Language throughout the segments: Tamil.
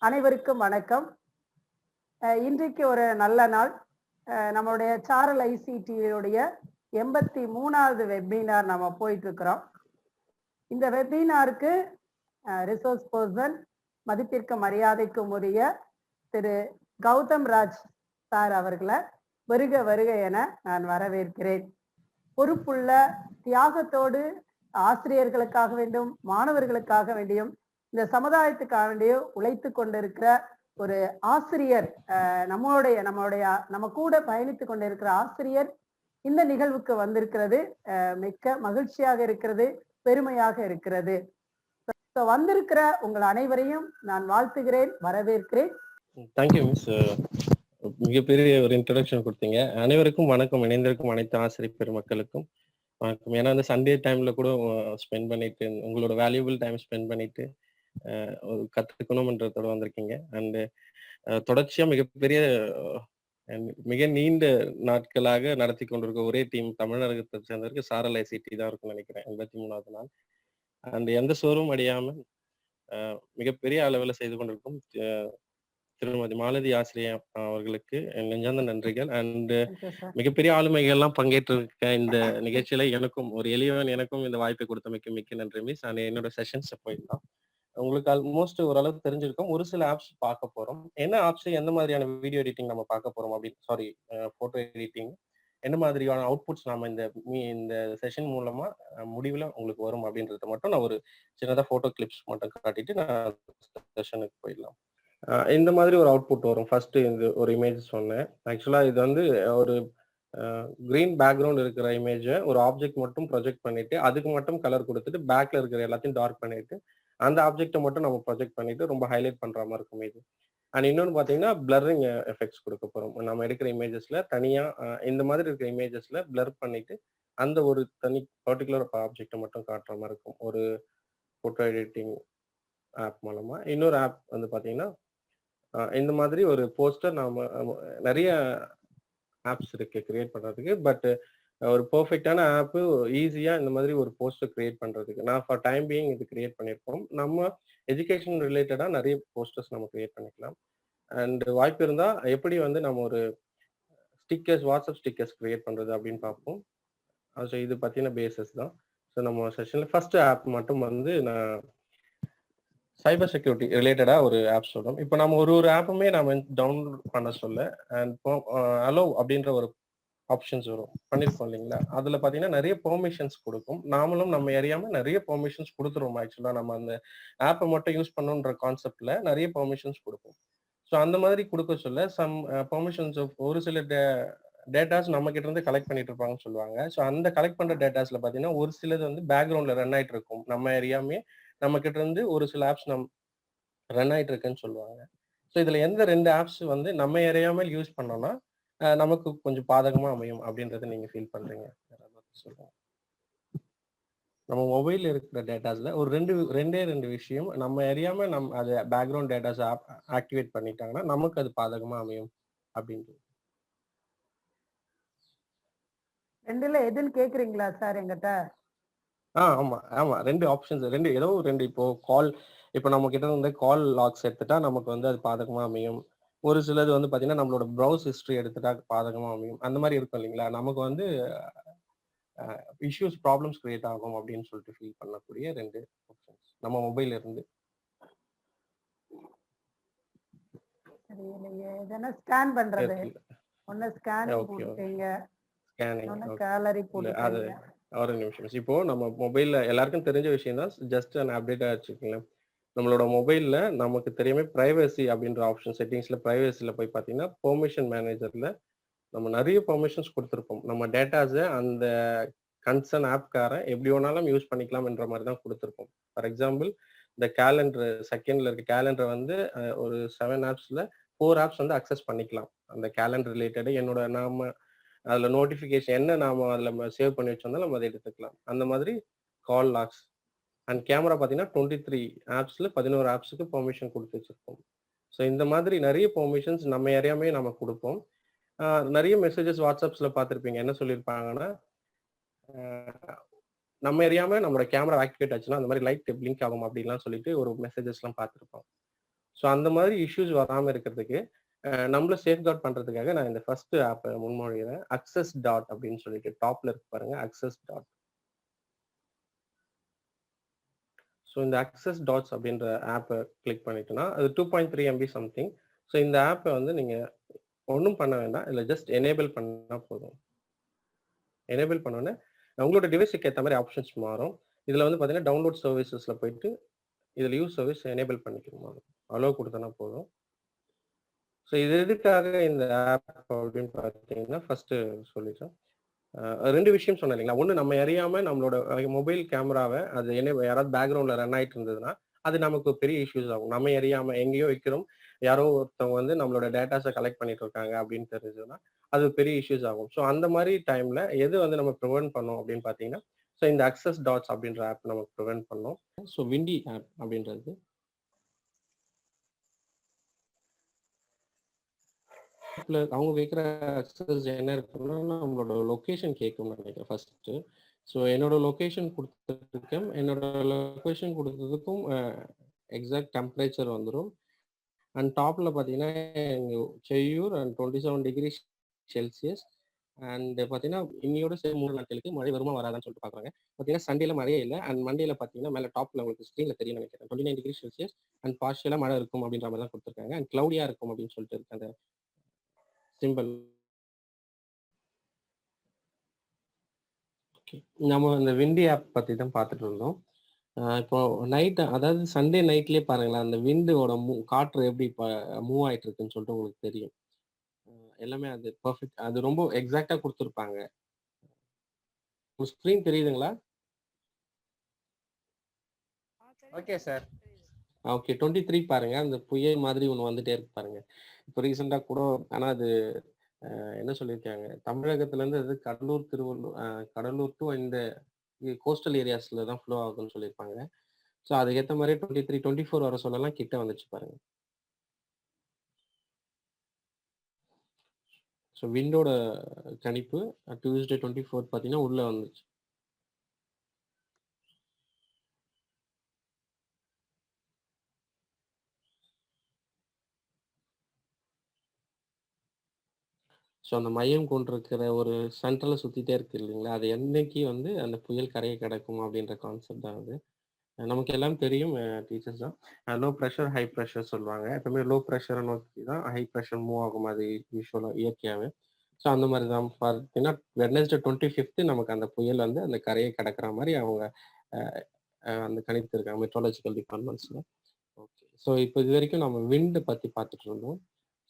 அனைவருக்கும் வணக்கம். இன்றைக்கு ஒரு நல்ல நாள். நம்மளுடைய சாரல் ஐசிடியுடைய 83வது வெபினார் நம்ம போயிட்டு இருக்கிறோம். இந்த வெபினாருக்கு ரிசோர்ஸ் பர்சன் மதிப்பிற்கு மரியாதைக்கும் உரிய திரு கௌதம் ராஜ் சார் அவர்களை வருக வருக என நான் வரவேற்கிறேன். பொறுப்புள்ள தியாகத்தோடு ஆசிரியர்களுக்காக வேண்டும், மாணவர்களுக்காக வேண்டியும், இந்த சமுதாயத்துக்காக வேண்டியும் உழைத்து கொண்டிருக்கிற ஒரு ஆசிரியர், நம்ம கூட பயணித்து கொண்டிருக்கிற ஆசிரியர் இந்த நிகழ்வுக்கு வந்திருக்கிறது மிக்க மகிழ்ச்சியாக இருக்கிறது, பெருமையாக இருக்கிறது. வந்திருக்கிற உங்கள் அனைவரையும் நான் வாழ்த்துகிறேன், வரவேற்கிறேன். Thank you miss. மிகப்பெரிய ஒரு இன்ட்ரோடக்ஷன் கொடுத்தீங்க. அனைவருக்கும் வணக்கம். இணைந்திருக்கும் அனைத்து ஆசிரியர் பெருமக்களுக்கும் வணக்கம். ஏன்னா அந்த சண்டே டைம்ல கூட ஸ்பெண்ட் பண்ணிட்டு உங்களோட வேல்யூபிள் டைம் ஸ்பெண்ட் பண்ணிட்டு ஒரு கற்றுக்கணும்ன்றதோட வந்திருக்கீங்க. அண்டு தொடர்ச்சியா மிக நீண்ட நாட்களாக நடத்தி கொண்டிருக்க ஒரே டீம் தமிழகத்தை சேர்ந்தவருக்கு சாரல் ஐசிடி தான் இருக்கும்னு நினைக்கிறேன். 83வது நாள். அண்ட் எந்த சோர்வும் அடையாம மிகப்பெரிய அளவில் செய்து கொண்டிருக்கும் திருமதி மாலதி ஆசிரியர் அவர்களுக்கு நெஞ்சார்ந்த நன்றிகள். அண்ட் மிகப்பெரிய ஆளுமைகள்லாம் பங்கேற்றிருக்க இந்த நிகழ்ச்சியில எனக்கும் ஒரு எளியவன் எனக்கும் இந்த வாய்ப்பை கொடுத்தமைக்கு மிக்க நன்றி மிஸ். அண்ட் என்னோட செஷன்ஸ் போயிடலாம். உங்களுக்கு ஆல்மோஸ்ட் ஓரளவுக்கு தெரிஞ்சிருக்கும். ஒரு சில ஆப்ஸ் பார்க்க போறோம். என்ன ஆப்ஸ், எந்த மாதிரியான வீடியோ எடிட்டிங் நம்ம பார்க்க போறோம் அப்படின்னு, போட்டோ எடிட்டிங், என்ன மாதிரியான அவுட்புட்ஸ் நம்ம இந்த செஷன் மூலமா முடிவில் உங்களுக்கு வரும் அப்படின்றத மட்டும் நான் ஒரு சின்னதாக ஃபோட்டோ கிளிப்ஸ் மட்டும் காட்டிட்டு நான் செஷனுக்கு போயிடலாம். இந்த மாதிரி ஒரு அவுட்புட் வரும். ஃபர்ஸ்ட் இந்த ஒரு இமேஜ் சொன்னேன். ஆக்சுவலா இது வந்து ஒரு கிரீன் பேக்ரவுண்ட் இருக்கிற இமேஜை ஒரு ஆப்ஜெக்ட் மட்டும் ப்ரொஜெக்ட் பண்ணிட்டு அதுக்கு மட்டும் கலர் கொடுத்துட்டு பேக்ல இருக்கிற எல்லாத்தையும் டார்க் பண்ணிட்டு அந்த ஆப்ஜெக்டை மட்டும் நம்ம ப்ரொஜெக்ட் பண்ணிட்டு ரொம்ப ஹைலைட் பண்ற மாதிரி இருக்கும் இது. அண்ட் இன்னொன்று பார்த்தீங்கன்னா பிளரிங் எஃபெக்ட்ஸ் கொடுக்க போறோம். நம்ம எடுக்கிற இமேஜஸ்ல தனியா இந்த மாதிரி இருக்கிற இமேஜஸ்ல பிளர் பண்ணிட்டு அந்த ஒரு தனி பர்டிகுலர் ஆப்ஜெக்டை மட்டும் காட்டுற மாதிரி இருக்கும் ஒரு போட்டோ எடிட்டிங் ஆப் மூலமா. இன்னொரு ஆப் வந்து பார்த்தீங்கன்னா இந்த மாதிரி ஒரு போஸ்டர் நாம நிறைய ஆப்ஸ் இருக்கு கிரியேட் பண்றதுக்கு. பட் ஒரு பெர்ஃபெக்டான ஆப்பு ஈஸியா இந்த மாதிரி ஒரு போஸ்டர் கிரியேட் பண்றதுக்கு நான் ஃபார் டைம் பீயிங் இது கிரியேட் பண்ணியிருக்கோம். நம்ம எஜுகேஷன் ரிலேட்டடா நிறைய போஸ்டர்ஸ் நம்ம கிரியேட் பண்ணிக்கலாம். அண்ட் வாய்ப்பு இருந்தா எப்படி வந்து நம்ம ஒரு ஸ்டிக்கர்ஸ், வாட்ஸ்அப் ஸ்டிக்கர்ஸ் கிரியேட் பண்றது அப்படின்னு பார்ப்போம். ஸோ இது பத்தின பேசஸ் தான். ஸோ நம்ம செஷன்ல ஃபர்ஸ்ட் ஆப் மட்டும் வந்து நான் சைபர் செக்யூரிட்டி ரிலேட்டடா ஒரு ஆப் சொல்றோம். இப்போ நம்ம ஒரு ஆப்புமே நம்ம டவுன்லோட் பண்ண சொல்ல அண்ட் அலோ அப்படின்ற ஒரு ஆப்ஷன்ஸ் வரும், பண்ணிருக்கோம் இல்லைங்களா? அதுல பாத்தீங்கன்னா நிறைய பெர்மிஷன்ஸ் கொடுக்கும். நாமளும் நம்ம அறியாம நிறைய பெர்மிஷன்ஸ் கொடுத்துருவோம். ஆக்சுவலா நம்ம அந்த ஆப்பை மட்டும் யூஸ் பண்ணணுன்ற கான்செப்ட்ல நிறைய பெர்மிஷன்ஸ் கொடுப்போம். ஸோ அந்த மாதிரி கொடுக்க சொல்ல சம் பெர்மிஷன்ஸ் ஒரு சில டேட்டாஸ் நம்ம கிட்ட இருந்து கலெக்ட் பண்ணிட்டு இருப்பாங்கன்னு சொல்லுவாங்க. ஸோ அந்த கலெக்ட் பண்ற டேட்டாஸ்ல பாத்தீங்கன்னா ஒரு சிலது வந்து பேக்ரவுண்ட்ல ரன் ஆயிட்டு இருக்கும். நம்ம அறியாமே நம்ம கிட்ட இருந்து ஒரு சில ஆப்ஸ் ரன் ஆயிட்டு இருக்குன்னு சொல்லுவாங்க. ஸோ இதுல எந்த 2 ஆப்ஸ் வந்து நம்ம அறியாமல் யூஸ் பண்ணோம்னா நமக்கு கொஞ்சம் பாதகமா அமையும் அப்படின்றத நீங்க ஃபீல் பண்றீங்க? சொல்லுங்க. நம்ம மொபைல்ல இருக்கிற டேட்டாஸ்ல ஒரு ரெண்டே விஷயம் நம்ம அறியாம அது பேக்ரவுண்ட் டேட்டாஸ் ஆக்டிவேட் பண்ணிட்டாங்கன்னா நமக்கு அது பாதகமா அமையும் அப்படின்றது. ரெண்டுல எதுன்னு கேக்குறீங்களா சார் எங்கிட்ட? ஆமா ரெண்டு ஆப்ஷன்ஸ், ஏதோ ரெண்டு. இப்போ நம்ம கிட்ட இருந்து கால் லாக்ஸ் எடுத்துட்டா நமக்கு வந்து அது பாதகமா அமையும். ஒரு சிலது வந்து பாத்தீங்கன்னா நம்மளோட ப்ரௌஸ் ஹிஸ்டரி எடுத்துட்டா பாதகமா அமையும். அந்த மாதிரி இருக்கும் இல்லைங்களா? நமக்கு வந்து இஷ்யூஸ், ப்ராப்ளம்ஸ் கிரியேட் ஆகும் அப்படின்னு சொல்லிட்டு ஃபீல் பண்ணக்கூடிய 2 ஆப்ஷன்ஸ் நம்ம மொபைல்ல இருந்து. ஸ்கேன் பண்றது, ஒண்ணு ஸ்கேனிங் போடுறீங்க, கேலரி போடுறீங்க. ஒரு நிமிஷம். இப்போ நம்ம மொபைல்ல எல்லாருக்கும் தெரிஞ்ச விஷயம் தான், ஜஸ்ட் an அப்டேட்டா வச்சுக்கோங்களேன். நம்மளோட மொபைல்ல நமக்கு தெரியாம பிரைவசி அப்படின்ற ஆப்ஷன் செட்டிங்ஸ்ல பிரைவசில போய் பார்த்தீங்கன்னா பெர்மிஷன் மேனேஜர்ல நம்ம நிறைய பெர்மிஷன்ஸ் கொடுத்துருப்போம். நம்ம டேட்டாஸை அந்த கன்சர்ன் ஆப்காரன் எப்படி வேணாலும் யூஸ் பண்ணிக்கலாம்ன்ற மாதிரி தான் கொடுத்துருப்போம். ஃபார் எக்ஸாம்பிள் இந்த கேலண்டர், செகண்ட்ல இருக்க கேலண்டர் வந்து ஒரு 7 ஆப்ஸ்ல 4 ஆப்ஸ் வந்து அக்சஸ் பண்ணிக்கலாம். அந்த கேலண்டர் ரிலேட்டடு என்னோட நாம அதுல நோட்டிஃபிகேஷன் என்ன நாம அதுல சேவ் பண்ணி வச்சிருந்தாலும் நம்ம அதை எடுத்துக்கலாம். அந்த மாதிரி கால் லாக்ஸ் அண்ட் கேமரா பார்த்தீங்கன்னா 23 ஆப்ஸ்ல 11 ஆப்ஸுக்கு பெர்மிஷன் கொடுத்து வச்சிருப்போம். ஸோ இந்த மாதிரி நிறைய பெர்மிஷன்ஸ் நம்ம அறியாமே நம்ம கொடுப்போம். நிறைய மெசேஜஸ் வாட்ஸ்அப்ஸ்ல பார்த்துருப்பீங்க. என்ன சொல்லியிருப்பாங்கன்னா, நம்ம அறியாம நம்மளோட கேமரா ஆக்டிவேட் ஆச்சுன்னா அந்த மாதிரி லைட் பிளிங்க் ஆகும் அப்படின்லாம் சொல்லிட்டு ஒரு மெசேஜஸ்லாம் பார்த்துருப்போம். ஸோ அந்த மாதிரி இஷ்யூஸ் வராம இருக்கிறதுக்கு நம்மள சேஃப்கார்ட் பண்றதுக்காக நான் இந்த ஃபர்ஸ்ட் ஆப்பை முன்மொழிகிறேன். அக்சஸ் டாட் அப்படின்னு சொல்லிட்டு டாப்ல இருக்கு பாருங்க, அக்சஸ் டாட். ஸோ இந்த அக்சஸ் டாட்ஸ் அப்படின்ற ஆப்பை கிளிக் பண்ணிட்டோம்னா அது 2.3 MB சம்திங். ஸோ இந்த ஆப்பை வந்து நீங்க ஒன்றும் பண்ண வேண்டாம், இல்லை ஜஸ்ட் எனேபிள் பண்ணா போதும். எனேபிள் பண்ணோன்னே உங்களோட டிவைஸுக்கு ஏற்ற மாதிரி ஆப்ஷன்ஸ் மாறும். இதுல வந்து பார்த்தீங்கன்னா டவுன்லோட் சர்வீசஸ்ல போயிட்டு இதில் யூஸ் சர்வீஸ் எனேபிள் பண்ணிக்கணும், அலோவ் கொடுத்தனா போதும். ஸோ இது எதுக்காக இந்த ஆப் அப்படின்னு பார்த்தீங்கன்னா ஃபர்ஸ்ட் சொல்லிட்டேன். ரெண்டு விஷயம் சொன்னேன் இல்லைங்களா. ஒன்று, நம்ம அறியாம நம்மளோட மொபைல் கேமராவை அது என்ன யாராவது பேக்ரவுண்ட்ல ரன் ஆயிட்டு இருந்ததுன்னா அது நமக்கு பெரிய இஷ்யூஸ் ஆகும். நம்ம அறியாம எங்கேயோ வைக்கிறோம், யாரோ ஒருத்தவங்க வந்து நம்மளோட டேட்டாஸை கலெக்ட் பண்ணிட்டு இருக்காங்க அப்படின்னு தெரிஞ்சதுன்னா அது பெரிய இஷ்யூஸ் ஆகும். ஸோ அந்த மாதிரி டைம்ல எது வந்து நம்ம ப்ரிவென்ட் பண்ணோம் அப்படின்னு பார்த்தீங்கன்னா, ஸோ இந்த அக்சஸ் டாட்ஸ் அப்படின்ற ஆப் நமக்கு ப்ரிவென்ட் பண்ணோம். ஸோ விண்டி ஆப் அப்படின்றது அவங்க வைக்கிற அக்சஸ் என்ன இருக்குன்னா நம்மளோட லொக்கேஷன் கேட்கும்னு நினைக்கிறேன் ஃபர்ஸ்ட். ஸோ என்னோட லொக்கேஷன் கொடுத்துருக்கேன், என்னோட லொக்கேஷன் கொடுத்ததுக்கும் எக்ஸாக்ட் டெம்பரேச்சர் வந்துடும். அண்ட் டாப்ல பார்த்தீங்கன்னா Cheyyur and 27 degree Celsius. And பார்த்தீங்கன்னா இன்னையோட சேர்த்து 3 நாட்களுக்கு மழை வருமா வராதான்னு சொல்லிட்டு பார்க்குறாங்க. பார்த்தீங்கன்னா சண்டேல மழையே இல்லை. அண்ட் மண்டேல பார்த்தீங்கன்னா மேலே டாப்ல உங்களுக்கு ஸ்க்ரீனில் தெரியும் நினைக்கிறேன் 29 டிகிரி செல்சியஸ் அண்ட் பார்ஷியலாக மழை இருக்கும் அப்படின்ற மாதிரி தான் கொடுத்துருக்காங்க. அண்ட் க்ளவுடியா இருக்கும் அப்படின்னு சொல்லிட்டு இருக்கு அந்த சிம்பிள். ஓகே, நம்ம இந்த விண்டி ஆப் பற்றி தான் பார்த்துட்டு இருந்தோம். இப்போ நைட், அதாவது சண்டே நைட்லேயே பாருங்களேன், அந்த விண்டோட காற்று எப்படி மூவ் ஆயிட்டு இருக்குன்னு சொல்லிட்டு உங்களுக்கு தெரியும். எல்லாமே அது பர்ஃபெக்ட், அது ரொம்ப எக்ஸாக்டா கொடுத்துருப்பாங்க. ஸ்க்ரீன் தெரியுதுங்களா? Okay sir. ஓகே, 23 பாருங்க, அந்த புயல் மாதிரி ஒன்று வந்துட்டே இருக்கு பாருங்க. இப்போ ரீசெண்டாக கூட, ஆனால் அது என்ன சொல்லியிருக்காங்க, தமிழகத்துலேருந்து அது கடலூர் திருவள்ளூர் கடலூர் டு இந்த கோஸ்டல் ஏரியாஸ்ல தான் ஃப்ளோ ஆகும்னு சொல்லியிருப்பாங்க. ஸோ அதுக்கேற்ற மாதிரி 23 24 வர சொல்லலாம் கிட்ட வந்துச்சு பாருங்க. ஸோ விண்டோட கணிப்பு டியூஸ்டே 24 பார்த்தீங்கன்னா உள்ள வந்துச்சு. ஸோ அந்த மையம் கொண்டிருக்கிற ஒரு சென்ட்ரலில் சுற்றிட்டே இருக்கு இல்லைங்களா, அது என்னைக்கு வந்து அந்த புயல் கரையை கிடக்கும் அப்படின்ற கான்செப்ட் தான் அது. நமக்கு எல்லாம் தெரியும், டீச்சர்ஸ் தான் லோ ப்ரெஷர் ஹை ப்ரெஷர் சொல்லுவாங்க. எப்பவுமே லோ ப்ரெஷரை நோக்கி தான் ஹை ப்ரெஷர் மூவ் ஆகும், அது யூஸ்வலாக இயற்கையாகவே. ஸோ அந்த மாதிரி தான் பார்த்தீங்கன்னா வெட்னஸ்டே 25 நமக்கு அந்த புயல் வந்து அந்த கரையை கிடக்கிற மாதிரி அவங்க அந்த கணித்திருக்காங்க மெட்ரோலஜிக்கல் டிபார்ட்மெண்ட்ஸில். ஓகே, ஸோ இப்போ இது வரைக்கும் நம்ம விண்டு பற்றி பார்த்துட்டு இருந்தோம்.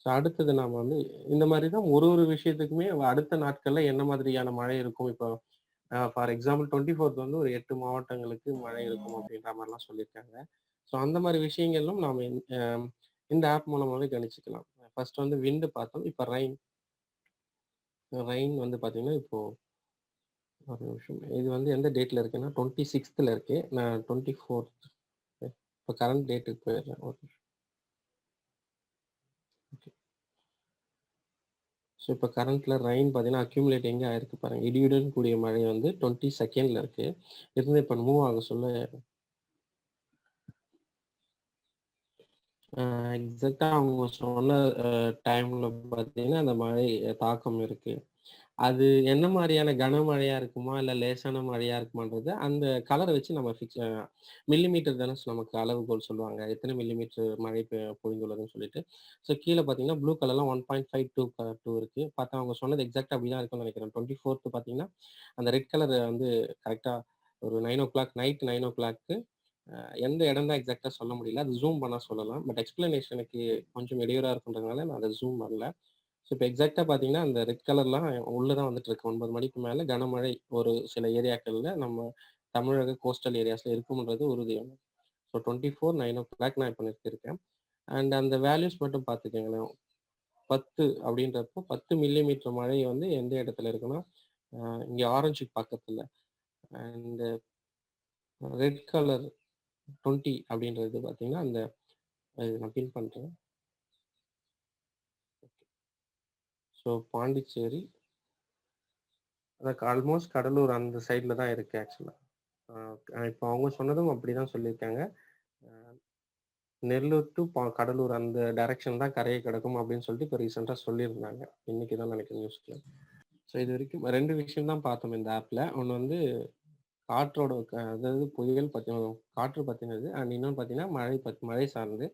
ஸோ அடுத்தது நாம வந்து இந்த மாதிரி தான் ஒரு ஒரு விஷயத்துக்குமே அடுத்த நாட்களில் என்ன மாதிரியான மழை இருக்கும். இப்போ ஃபார் எக்ஸாம்பிள் 24th வந்து ஒரு 8 மாவட்டங்களுக்கு மழை இருக்கும் அப்படின்ற மாதிரிலாம் சொல்லியிருக்காங்க. ஸோ அந்த மாதிரி விஷயங்களும் நாம் இந்த ஆப் மூலமாகவே கணிச்சுக்கலாம். ஃபர்ஸ்ட் வந்து விண்டு பார்த்தோம், இப்போ ரெயின். ரெயின் வந்து பார்த்தீங்கன்னா இப்போ ஒரு நிமிஷம், இது வந்து எந்த டேட்டில் இருக்குன்னா 26th இருக்கு. நான் 24th இப்போ கரண்ட் டேட்டுக்கு போயிடுறேன். ஒரு நிமிஷம். ஓகே, ஸோ இப்போ கரண்ட்ல ரெயின் பார்த்தீங்கன்னா அக்யூமுலேட் எங்கே ஆயிருக்கு பாருங்க, இடியுடன் கூடிய மழை வந்து 22nd இருக்கு. இருந்து இப்போ மூவ் ஆக சொல்ல எக்ஸாக்டா அவங்க சொன்ன டைம்ல பார்த்தீங்கன்னா அந்த மழை தாக்கம் இருக்கு. அது என்ன மாதிரியான கனமழையா இருக்குமா இல்லை லேசான மழையா இருக்குமான்றது அந்த கலரை வச்சு நம்ம ஃபிக்ஸ். மில்லிமீட்டர் தானே நமக்கு அளவுகோல் சொல்லுவாங்க, எத்தனை மில்லிமீட்டர் மழை பொழிந்துள்ளதுன்னு சொல்லிட்டு. ஸோ கீழே பார்த்தீங்கன்னா ப்ளூ கலர்லாம் 1.52 இருக்கு. பார்த்தா அவங்க சொன்னது எக்ஸாக்டா அப்படிதான் இருக்கும்னு நினைக்கிறேன். 24th பார்த்தீங்கன்னா அந்த ரெட் கலர் வந்து கரெக்டா ஒரு 9 o'clock, நைட் 9 o'clock. எந்த இடம் தான் எக்ஸாக்டா சொல்ல முடியல, அது ஜூம் பண்ணா சொல்லலாம். பட் எக்ஸ்பிளனேஷனுக்கு கொஞ்சம் இடையூறா இருக்குன்றதுனால நான் அதை ஜூம் பண்ணல. ஸோ இப்போ எக்ஸாக்டா பார்த்தீங்கன்னா அந்த ரெட் கலர்லாம் உள்ளதான் வந்துட்டு இருக்கு. 9 மணிக்கு மேலே கனமழை ஒரு சில ஏரியாக்கள்ல நம்ம தமிழக கோஸ்டல் ஏரியாஸ்ல இருக்கும்ன்றது உறுதியாகும். ஸோ 24 9 o'clock நான் இப்போ நிறுத்திருக்கேன். அண்ட் அந்த வேல்யூஸ் மட்டும் பார்த்துக்கோங்களேன். 10 அப்படின்றப்போ 10 மில்லிமீட்டர் மழை வந்து எந்த இடத்துல இருக்குன்னா இங்கே ஆரஞ்சு பக்கத்துல. அண்ட் ரெட் கலர் 20 அப்படின்றது பார்த்தீங்கன்னா அந்த நான் பின் பண்ணுறேன். ஸோ பாண்டிச்சேரி, அதான் ஆல்மோஸ்ட் கடலூர் அந்த சைடில் தான் இருக்குது ஆக்சுவலாக. இப்போ அவங்க சொன்னதும் அப்படி தான் சொல்லியிருக்காங்க. நெல்லூர் டு கடலூர் அந்த டைரக்ஷன் தான் கரையை கிடக்கும் அப்படின்னு சொல்லிட்டு இப்போ ரீசெண்டாக சொல்லியிருந்தாங்க. இன்னைக்கு தான் நினைக்கிறேன் நியூஸ்ல. ஸோ இது வரைக்கும் 2 விஷயம் தான் பார்த்தோம் இந்த ஆப்ல. ஒன்று வந்து காற்றோட அதாவது புயல் பற்றி காற்று பற்றினது, அண்ட் இன்னொன்று பார்த்தீங்கன்னா மழை சார்ந்து.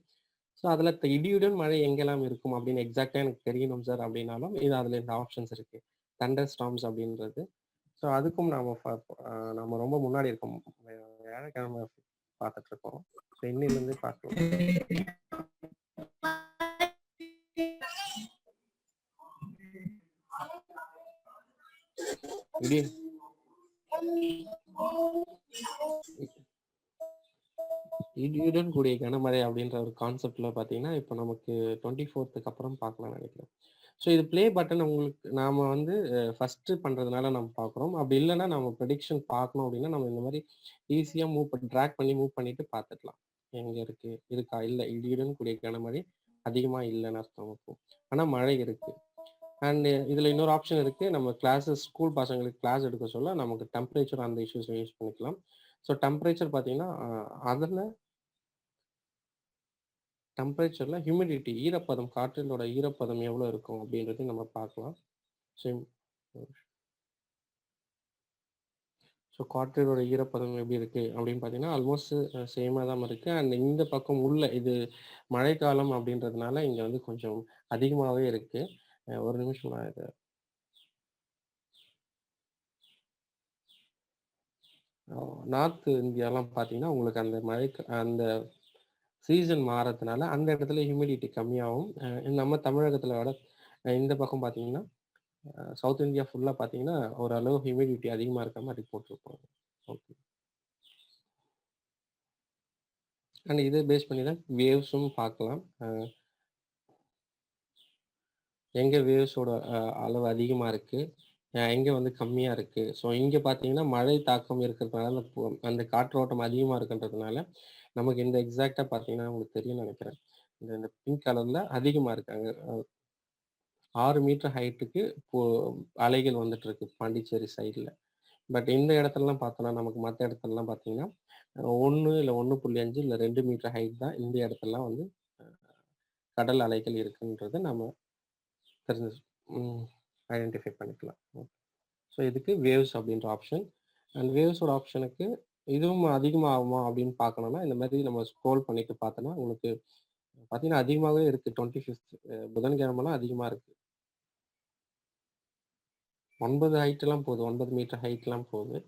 ஸோ அதில் இடியுடன் மழை எங்கெல்லாம் இருக்கும் அப்படின்னு எக்ஸாக்டாக எனக்கு தெரியணும் சார் அப்படின்னாலும் இது அதில் இந்த ஆப்ஷன்ஸ் இருக்கு. தண்டர் ஸ்டார்ம்ஸ் அப்படின்றது. ஸோ அதுக்கும் நம்ம ரொம்ப முன்னாடி இருக்கோம். வியாழக்கிழமை பார்த்துட்டு இருக்கோம். ஸோ இன்னிலிருந்து பார்க்கலாம். இடியுடன் கூடிய கனமழை அப்படின்ற ஒரு கான்செப்ட்ல பார்த்தீங்கன்னா இப்போ நமக்கு 24th அப்புறம் பார்க்கலாம்னு நினைக்கிறேன். ஸோ இது ப்ளே பட்டன் உங்களுக்கு நாம வந்து ஃபர்ஸ்ட் பண்றதுனால நம்ம பார்க்குறோம். அப்படி இல்லைன்னா நம்ம ப்ரெடிக்ஷன் பார்க்கணும் அப்படின்னா நம்ம இந்த மாதிரி ஈஸியாக ட்ராக் பண்ணி மூவ் பண்ணிட்டு பார்த்துக்கலாம். எங்க இருக்கு இருக்கா இல்லை இடியுடன் கூடிய கனமழை அதிகமா இல்லைன்னு அர்த்தம் இருக்கும். ஆனால் மழை இருக்கு. அண்ட் இதுல இன்னொரு ஆப்ஷன் இருக்கு. நம்ம ஸ்கூல் பசங்களுக்கு கிளாஸ் எடுக்க சொல்ல நமக்கு டெம்பரேச்சர் அந்த இஷ்யூஸ் யூஸ் பண்ணிக்கலாம். ஸோ டெம்பரேச்சர் பார்த்தீங்கன்னா அதில் டெம்பரேச்சர்ல ஹியூமிடிட்டி ஈரப்பதம் காற்றிலோட ஈரப்பதம் எவ்வளோ இருக்கும் அப்படின்றது நம்ம பார்க்கலாம். ஸோ காற்றிலோட ஈரப்பதம் எப்படி இருக்கு அப்படின்னு பார்த்தீங்கன்னா ஆல்மோஸ்ட் சேமாக தான் இருக்கு. அண்ட் இந்த பக்கம் உள்ள இது மழைக்காலம் அப்படின்றதுனால இங்கே வந்து கொஞ்சம் அதிகமாகவே இருக்கு. ஒரு நிமிஷம் நான் இதை நார்த் இந்தியாலாம் பார்த்தீங்கன்னா உங்களுக்கு அந்த சீசன் மாறதுனால அந்த இடத்துல ஹியூமிடிட்டி கம்மியாகும். நம்ம தமிழகத்தில் விட இந்த பக்கம் பார்த்தீங்கன்னா சவுத் இந்தியா ஃபுல்லாக பார்த்தீங்கன்னா ஓரளவு ஹியூமிடிட்டி அதிகமாக இருக்க மாதிரி போட்டிருப்பாங்க. ஓகே. அண்ட் இதை பேஸ் பண்ணி தான் வேவ்ஸும் பார்க்கலாம். எங்கே வேவ்ஸோட அளவு அதிகமாக இருக்குது, எங்கே வந்து கம்மியாக இருக்குது. ஸோ இங்கே பார்த்தீங்கன்னா மழை தாக்கம் இருக்கிறதுனால அந்த காற்றோட்டம் அதிகமாக இருக்குன்றதுனால நமக்கு இந்த எக்ஸாக்டாக பார்த்தீங்கன்னா உங்களுக்கு தெரியும்னு நினைக்கிறேன். இந்த பிங்க் கலரில் அதிகமாக இருக்காங்க. 6 மீட்டர் ஹைட்டுக்கு அலைகள் வந்துட்டு இருக்கு பாண்டிச்சேரி சைடில். பட் இந்த இடத்துலலாம் பார்த்தோன்னா நமக்கு மற்ற இடத்துலலாம் பார்த்தீங்கன்னா 1 இல்லை 1.5 இல்லை 2 மீட்டர் ஹைட் தான் இந்த இடத்துலலாம் வந்து கடல் அலைகள் இருக்குன்றதை நம்ம தெரிஞ்சு ஐடென்டிஃபை பண்ணிக்கலாம். ஸோ இதுக்கு வேவ்ஸ் அப்படின்ற ஆப்ஷன். அண்ட் வேவ்ஸோட ஆப்ஷனுக்கு இதுவும் அதிகமாகுமா அப்படின்னு பார்க்கணும்னா இந்த மாதிரி நம்ம ஸ்க்ரோல் பண்ணிட்டு பார்த்தோன்னா உங்களுக்கு பார்த்தீங்கன்னா அதிகமாகவே இருக்கு. 25th புதன்கிழமெல்லாம் அதிகமாக இருக்கு. 9 ஹைட்லாம் போகுது, 9 மீட்டர் ஹைட்லாம் போகுது.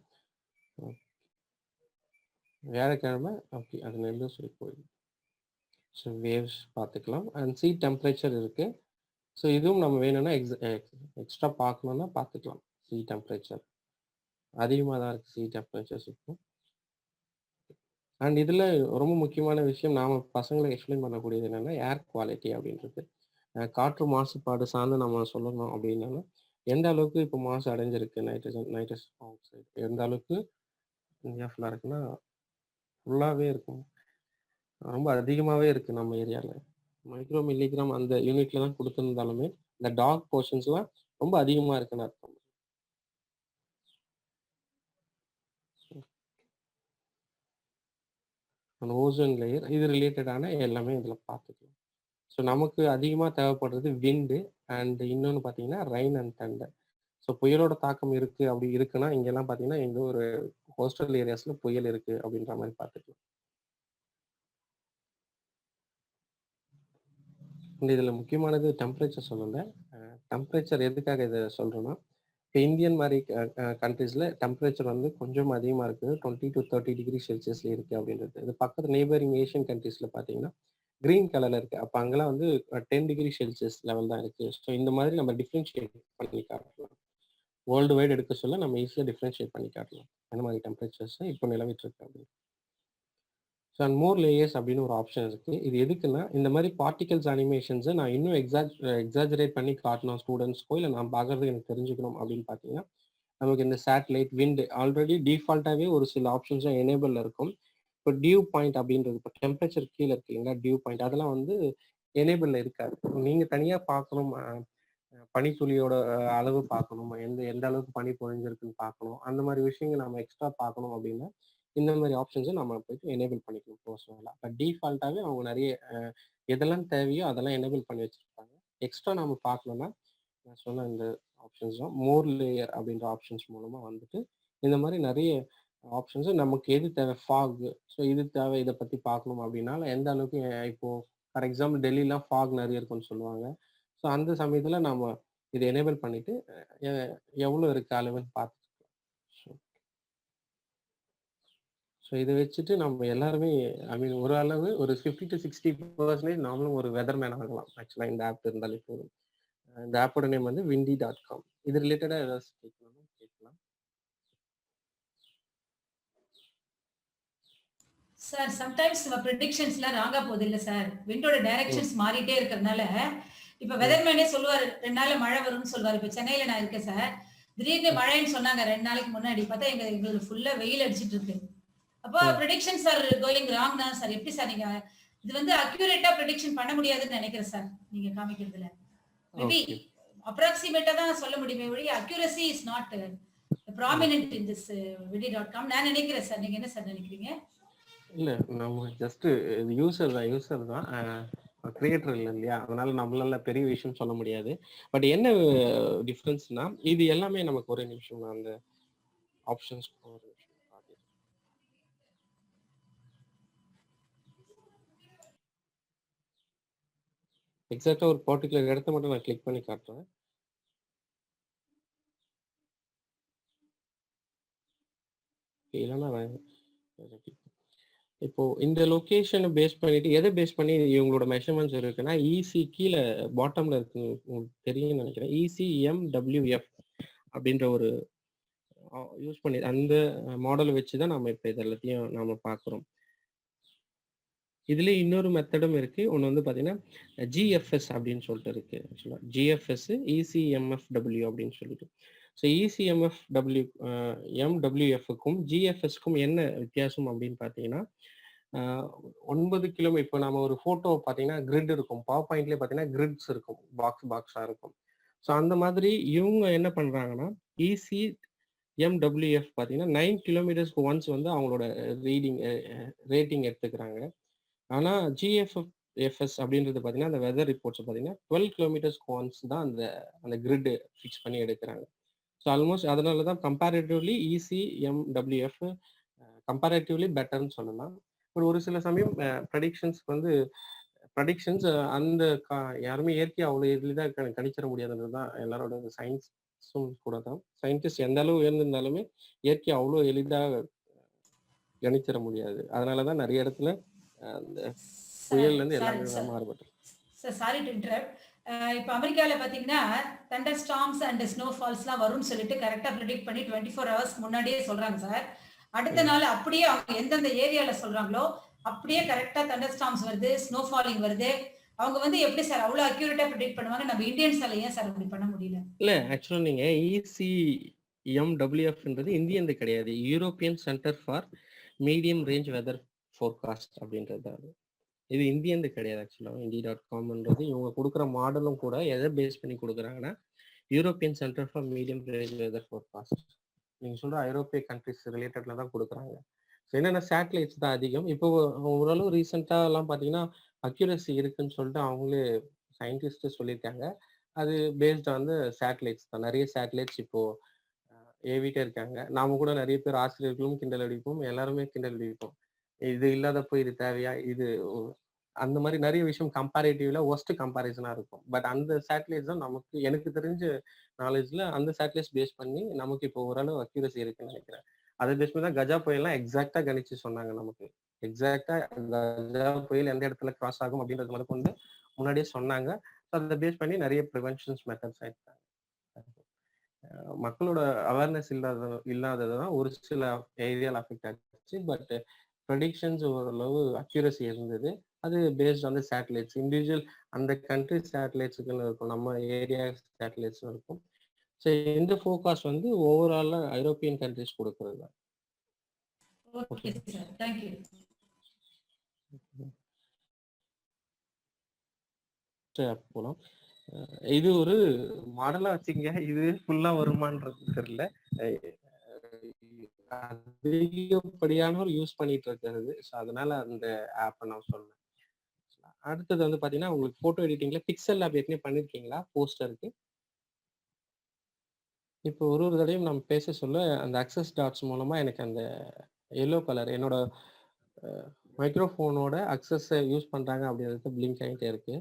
வியாழக்கிழமை ஓகே அது நெல்லூர் சொல்லி போயிடுது. ஸோ வேவ்ஸ் பார்த்துக்கலாம். அண்ட் சீ டெம்பரேச்சர் இருக்கு. ஸோ இதுவும் நம்ம வேணும்னா எக்ஸ்ட்ரா பார்க்கணும்னா பார்த்துக்கலாம். சீ டெம்பரேச்சர் அதிகமாக தான் இருக்குது. சீ டெம்பரேச்சர்ஸ் இருக்கும். அண்ட் இதில் ரொம்ப முக்கியமான விஷயம் நாம் பசங்களுக்கு எக்ஸ்பிளைன் பண்ணக்கூடியது என்னென்னா ஏர் குவாலிட்டி அப்படின்றது. காற்று மாசுபாடு சார்ந்து நம்ம சொல்லணும் அப்படின்னா எந்த அளவுக்கு இப்போ மாசு அடைஞ்சிருக்கு நைட்ரஸ் ஆக்சைடு எந்த அளவுக்கு இந்தியா ஃபுல்லாக இருக்குன்னா ஃபுல்லாகவே இருக்கும். ரொம்ப அதிகமாகவே இருக்குது நம்ம ஏரியாவில். மைக்ரோ மில்லிகிராம் அந்த யூனிட்ல தான் கொடுத்துருந்தாலுமே இந்த டார்க் போர்ஷன்ஸ்லாம் ரொம்ப அதிகமாக இருக்குன்னு அர்த்தம். அந்த ஓசோன் லேயர் இது ரிலேட்டடான எல்லாமே இதில் பார்த்துக்கலாம். ஸோ நமக்கு அதிகமாக தேவைப்படுறது விண்டு அண்ட் இன்னொன்று பார்த்தீங்கன்னா ரெயின் அண்ட் தண்டர். ஸோ புயலோட தாக்கம் இருக்குது அப்படி இருக்குன்னா இங்கெல்லாம் பார்த்தீங்கன்னா எங்கள் ஒரு கோஸ்டல் ஏரியாஸில் புயல் இருக்குது அப்படின்ற மாதிரி பார்த்துக்கலாம். இதில் முக்கியமானது டெம்பரேச்சர் சொல்லலை. டெம்பரேச்சர் எதுக்காக இதை சொல்கிறோன்னா இப்போ இந்தியன் மாதிரி கண்ட்ரீஸில் டெம்பரேச்சர் வந்து கொஞ்சம் அதிகமாக இருக்குது. 20 to 30 டிகிரி செல்சியஸில் இருக்குது அப்படின்றது. இது பக்கத்து நெய்பரிங் ஏஷியன் கண்ட்ரீஸில் பார்த்தீங்கன்னா கிரீன் கலரில் இருக்குது. அப்போ அங்கெல்லாம் வந்து 10 டிகிரி செல்சியஸ் லெவல் தான் இருக்குது. ஸோ இந்த மாதிரி நம்ம டிஃப்ரென்ஷியேட் பண்ணி காட்டலாம். வேர்ல்டு வைடு எடுக்க சொல்ல நம்ம ஈஸியாக டிஃப்ரென்ஷியேட் பண்ணி காட்டலாம் அந்த மாதிரி டெம்பரேச்சர்ஸ் இப்போ நிலவிட்டு இருக்கு அப்படின்னு. ஸோ அண்ட் மோர் லேயர்ஸ் அப்படின்னு ஒரு ஆப்ஷன் இருக்குது. இது எதுக்குன்னா இந்த மாதிரி பார்ட்டிகல்ஸ் அனிமேஷன்ஸை நான் இன்னும் எக்ஸாஜரேட் பண்ணி காட்டணும் ஸ்டூடெண்ட்ஸ்க்கோ இல்லை நான் பார்க்கறது எனக்கு தெரிஞ்சுக்கணும் அப்படின்னு பார்த்தீங்கன்னா நமக்கு இந்த சேட்டலைட் விண்ட் ஆல்ரெடி டிஃபால்ட்டாகவே ஒரு சில ஆப்ஷன்ஸும் எனேபிளில் இருக்கும். இப்போ டியூ பாயிண்ட் அப்படின்றது இப்போ டெம்பரேச்சர் கீழே இருக்கு இல்லைங்களா, டியூ பாயிண்ட் அதெல்லாம் வந்து எனேபிளில் இருக்காது. நீங்கள் தனியாக பார்க்கணும். பனித்துளியோட அளவு பார்க்கணும், எந்த அளவுக்கு பனி பொழிஞ்சிருக்குன்னு பார்க்கணும். அந்த மாதிரி விஷயங்கள் நம்ம எக்ஸ்ட்ரா பார்க்கணும் அப்படின்னா இந்த மாதிரி ஆப்ஷன்ஸும் நம்ம போயிட்டு எனேபிள் பண்ணிக்கணும் பர்சனலாக. இப்போ டிஃபால்ட்டாகவே அவங்க நிறைய எதெல்லாம் தேவையோ அதெல்லாம் எனேபிள் பண்ணி வச்சுருப்பாங்க. எக்ஸ்ட்ரா நம்ம பார்க்கணுன்னா நான் சொன்ன இந்த ஆப்ஷன்ஸ் தான் மோர் லேயர் அப்படின்ற ஆப்ஷன்ஸ் மூலமாக வந்துட்டு இந்த மாதிரி நிறைய ஆப்ஷன்ஸு நமக்கு எது தேவை ஃபாக், ஸோ இது தேவை இதை பற்றி பார்க்கணும் அப்படின்னா எந்த அளவுக்கு இப்போது ஃபார் எக்ஸாம்பிள் டெல்லிலாம் ஃபாக் நிறைய இருக்குன்னு சொல்லுவாங்க. ஸோ அந்த சமயத்தில் நம்ம இதை எனேபிள் பண்ணிவிட்டு எவ்வளோ இருக்குது அளவுன்னு பார்த்துக்கலாம். ஸோ இதை வச்சுட்டு நம்ம எல்லாருமே ஐ மீன் ஒரு அளவு ஒரு 50 to 60% நாமளும் ஒரு வெதர்மேன் ஆகலாம். ஆக்சுவலாக இந்த ஆப் இருந்தாலே போதும். இந்த ஆப்போட நேம் வந்து windy.com. இது ரிலேட்டடாக ஏதாவது கேட்கணும் கேட்கலாம். சார் சம்டைம்ஸ் நம்ம ப்ரெடிக்ஷன்ஸ்லாம் ராங்கா போகுது இல்ல சார், விண்டோட டைரக்ஷன்ஸ் மாறிட்டே இருக்கிறதுனால இப்ப வெதர்மேனே சொல்லுவாரு 2 நாள்ல மழை வரும்னு சொல்வாரு. இப்ப சென்னையில நான் இருக்கேன் சார், திடீர்னு மழைன்னு சொன்னாங்க 2 நாளைக்கு முன்னாடி, பார்த்தா எங்களுக்கு ஃபுல்லா வெயில் அடிச்சிட்டு இருக்கு. அப்போ ப்ரெடிக்ஷன்ஸ் ஆர் கோயிங் ராங் தான் சார். எப்படி சார் நீங்க இது வந்து அக்யூரேட்டா ப்ரெடிக்ஷன் பண்ண முடியாதுன்னு நினைக்கிறேன் சார் நீங்க காமிக்கிறதுல. மேபி அப்ராக்சிமேட்டா தான் சொல்ல முடியுமே ஒழிய accuracy is not prominent in this windy.com நான் நினைக்கிறேன் சார். நீங்க என்ன சார் நினைக்கிறீங்க? இல்லை நம்ம ஜஸ்ட்டு யூசர் தான் கிரியேட்டர் இல்லை இல்லையா, அதனால நம்மளால பெரிய விஷயம் சொல்ல முடியாது. பட் என்ன டிஃப்ரென்ஸ்னா இது எல்லாமே நமக்கு ஒரே நிமிஷம் நான் அந்த ஆப்ஷன்ஸ் ஒரு நிமிஷம் எக்ஸாக்டாக ஒரு பர்டிகுலர் இடத்த மட்டும் நான் கிளிக் பண்ணி காட்டுறேன். இல்லைன்னா இப்போ இந்த லொகேஷனை பேஸ் பண்ணிட்டு எதை பேஸ் பண்ணி இவங்களோட மெஷர்மெண்ட்ஸ் இருக்குன்னா இசி கீழே பாட்டம்ல இருக்கு உங்களுக்கு தெரியும்னு நினைக்கிறேன். ECMWF அப்படின்ற ஒரு யூஸ் பண்ணி அந்த மாடலை வச்சு தான் நம்ம இப்போ இது எல்லாத்தையும் நாம பார்க்குறோம். இதுலேயே இன்னொரு மெத்தடும் இருக்கு. ஒன்று வந்து பார்த்தீங்கன்னா GFS அப்படின்னு சொல்லிட்டு இருக்கு. ஆக்சுவலாக GFS ECMFW அப்படின்னு சொல்லிட்டு. ஸோ ECMFWFக்கும் GFSக்கும் என்ன வித்தியாசம் அப்படின்னு பார்த்தீங்கன்னா 9 கிலோமீட்டர் இப்போ நம்ம ஒரு ஃபோட்டோ பார்த்தீங்கன்னா கிரிட் இருக்கும். பவர் பாயிண்ட்லேயே பார்த்தீங்கன்னா கிரிட்ஸ் இருக்கும், பாக்ஸாக இருக்கும். ஸோ அந்த மாதிரி இவங்க என்ன பண்ணுறாங்கன்னா ECMWF பார்த்தீங்கன்னா 9 கிலோமீட்டர்ஸ்க்கு ஒன்ஸ் வந்து அவங்களோட ரேட்டிங் எடுத்துக்கிறாங்க. ஆனால் GFS அப்படின்றது பார்த்தீங்கன்னா அந்த வெதர் ரிப்போர்ட்ஸ் பார்த்தீங்கன்னா 12 கிலோமீட்டர்ஸ்க்கு ஒன்ஸ் தான் அந்த கிரிட் ஃபிக்ஸ் பண்ணி எடுக்கிறாங்க. ஸோ ஆல்மோஸ்ட் அதனால தான் கம்பேரிட்டிவ்லி ECMWF கம்பேரிட்டிவ்லி பெட்டர்னு சொல்லலாம். ஒரு சில சமயம் ப்ரெடிக்ஷன்ஸ் அந்த யாருமே இயற்கை அவ்வளோ எளிதாக கணிச்சிட முடியாதுன்றது தான் எல்லாரோட சயின்ஸும் கூட தான். சயின்டிஸ்ட் எந்த அளவு உயர்ந்திருந்தாலுமே இயற்கை அவ்வளோ எளிதாக கணிச்சிட முடியாது. அதனால தான் நிறைய இடத்துல அந்த புயல்லேருந்து எல்லாமே மாறுபட்டு. Sir sorry to interrupt. இப்போ அமெரிக்காவில் பார்த்தீங்கன்னா தண்டர் ஸ்டார்ம்ஸ் அண்ட் ஸ்னோ ஃபால்ஸ்லாம் வரும்னு சொல்லிட்டு கரெக்டாக ப்ரெடிக்ட் பண்ணி 24 hours முன்னாடியே சொல்றாங்க சார். அடுத்த நாள் அப்படியே அவங்க எந்தெந்த ஏரியால சொல்றாங்களோ அப்படியே கரெக்டா தண்டர் ஸ்டார்ம்ஸ் வருது, ஸ்னோ ஃபாலிங் வருது. அவங்க வந்து எப்படி சார் அவ்வளவு அக்யூரேட்டா ப்ரெடிக்ட் பண்ணுவாங்க? நம்ம இந்தியன்ஸால ஏன் சார் அப்படி பண்ண முடியல? இல்ல ஆக்சுவலா நீங்க ECMWFன்றது இந்தியன் கிடையாது, European centre for medium range weather forecast அப்படின்றது. இது இந்தியன் கிடையாது. ஆக்சுவலா windy.comன்றது இவங்க கொடுக்குற மாடலும் கூட எதை பேஸ் பண்ணி கொடுக்குறாங்கன்னா European centre for medium range weather forecast. நீங்க சொல்ற ஐரோப்பிய கண்ட்ரிஸ் ரிலேட்டட்ல தான் கொடுக்குறாங்க. ஸோ என்னென்ன சேட்டலைட்ஸ் தான் அதிகம். இப்போ ஓரளவு ரீசெண்டாக எல்லாம் பார்த்தீங்கன்னா அக்யூரசி இருக்குன்னு சொல்லிட்டு அவங்களே சயின்டிஸ்ட் சொல்லியிருக்காங்க. அது பேஸ்ட் ஆன் சேட்டலைட்ஸ் தான். நிறைய சேட்டலைட்ஸ் இப்போ ஏவிட்டே இருக்காங்க. நாம கூட நிறைய பேர் ஆசிரியர்களும் கிண்டல் அடிப்போம், எல்லாருமே கிண்டல் அடிப்போம். இது இல்லாதப்போ இது தேவையா, இது அந்த மாதிரி நிறைய விஷயம் கம்பேரிட்டிவ்ல ஒஸ்ட் கம்பேரிசனா இருக்கும். பட் அந்த சேட்டலைட்ஸ் தான் நமக்கு எனக்கு தெரிஞ்ச நாலேஜ்ல அந்த சேட்டலைட்ஸ் பேஸ் பண்ணி நமக்கு இப்போ ஓரளவு அக்யூரசி இருக்குன்னு நினைக்கிறேன். அதை பேஸ் பண்ணி தான் கஜா புயல்லாம் எக்ஸாக்டா கணிச்சு சொன்னாங்க. நமக்கு எக்ஸாக்டா கஜா புயல் எந்த இடத்துல கிராஸ் ஆகும் அப்படின்றது முதல் கொண்டு முன்னாடியே சொன்னாங்க. அதை பேஸ் பண்ணி நிறைய ப்ரிவென்ஷன்ஸ் மெத்தட்ஸ் ஆயிட்டாங்க. மக்களோட அவேர்னஸ் இல்லாததான் ஒரு சில ஏரியால அஃபெக்ட் ஆச்சு. பட் ப்ரெடிக்ஷன்ஸ் ஓரளவு அக்யூரசி இருந்தது. அது பேஸ்ட் ஆன் சேட்டலைட்ஸ், இண்டிவிஜுவல் அந்த கண்ட்ரி சேட்டலைட்ஸுக்குன்னு இருக்கும், நம்ம ஏரியா சேட்டலைட்ஸ் இருக்கும். ஸோ இந்த ஃபோகாஸ்ட் வந்து ஓவராலா ஐரோப்பியன் கண்ட்ரிஸ் கொடுக்கறது தான். Okay sir, thank you. போலாம். இது ஒரு மாடலா வச்சுங்க, இது ஃபுல்லா வருமானது தெரியல. அதிகப்படியானவர் யூஸ் பண்ணிட்டு இருக்கிறது. ஸோ அதனால அந்த ஆப்பை நான் சொன்னேன். அடுத்தது வந்து பார்த்தீங்கன்னா, உங்களுக்கு ஃபோட்டோ எடிட்டிங்ல பிக்சல் லேப் ஏற்கனவே பண்ணியிருக்கீங்களா போஸ்டருக்கு? இப்போ ஒரு ஒரு தடவையும் நம்ம பேச சொல்ல அந்த அக்சஸ் டாட்ஸ் மூலமா எனக்கு அந்த எல்லோ கலர் என்னோட மைக்ரோஃபோனோட அக்சஸை யூஸ் பண்றாங்க அப்படிங்கிறது பிளிங்க் ஆகிட்டே இருக்கு.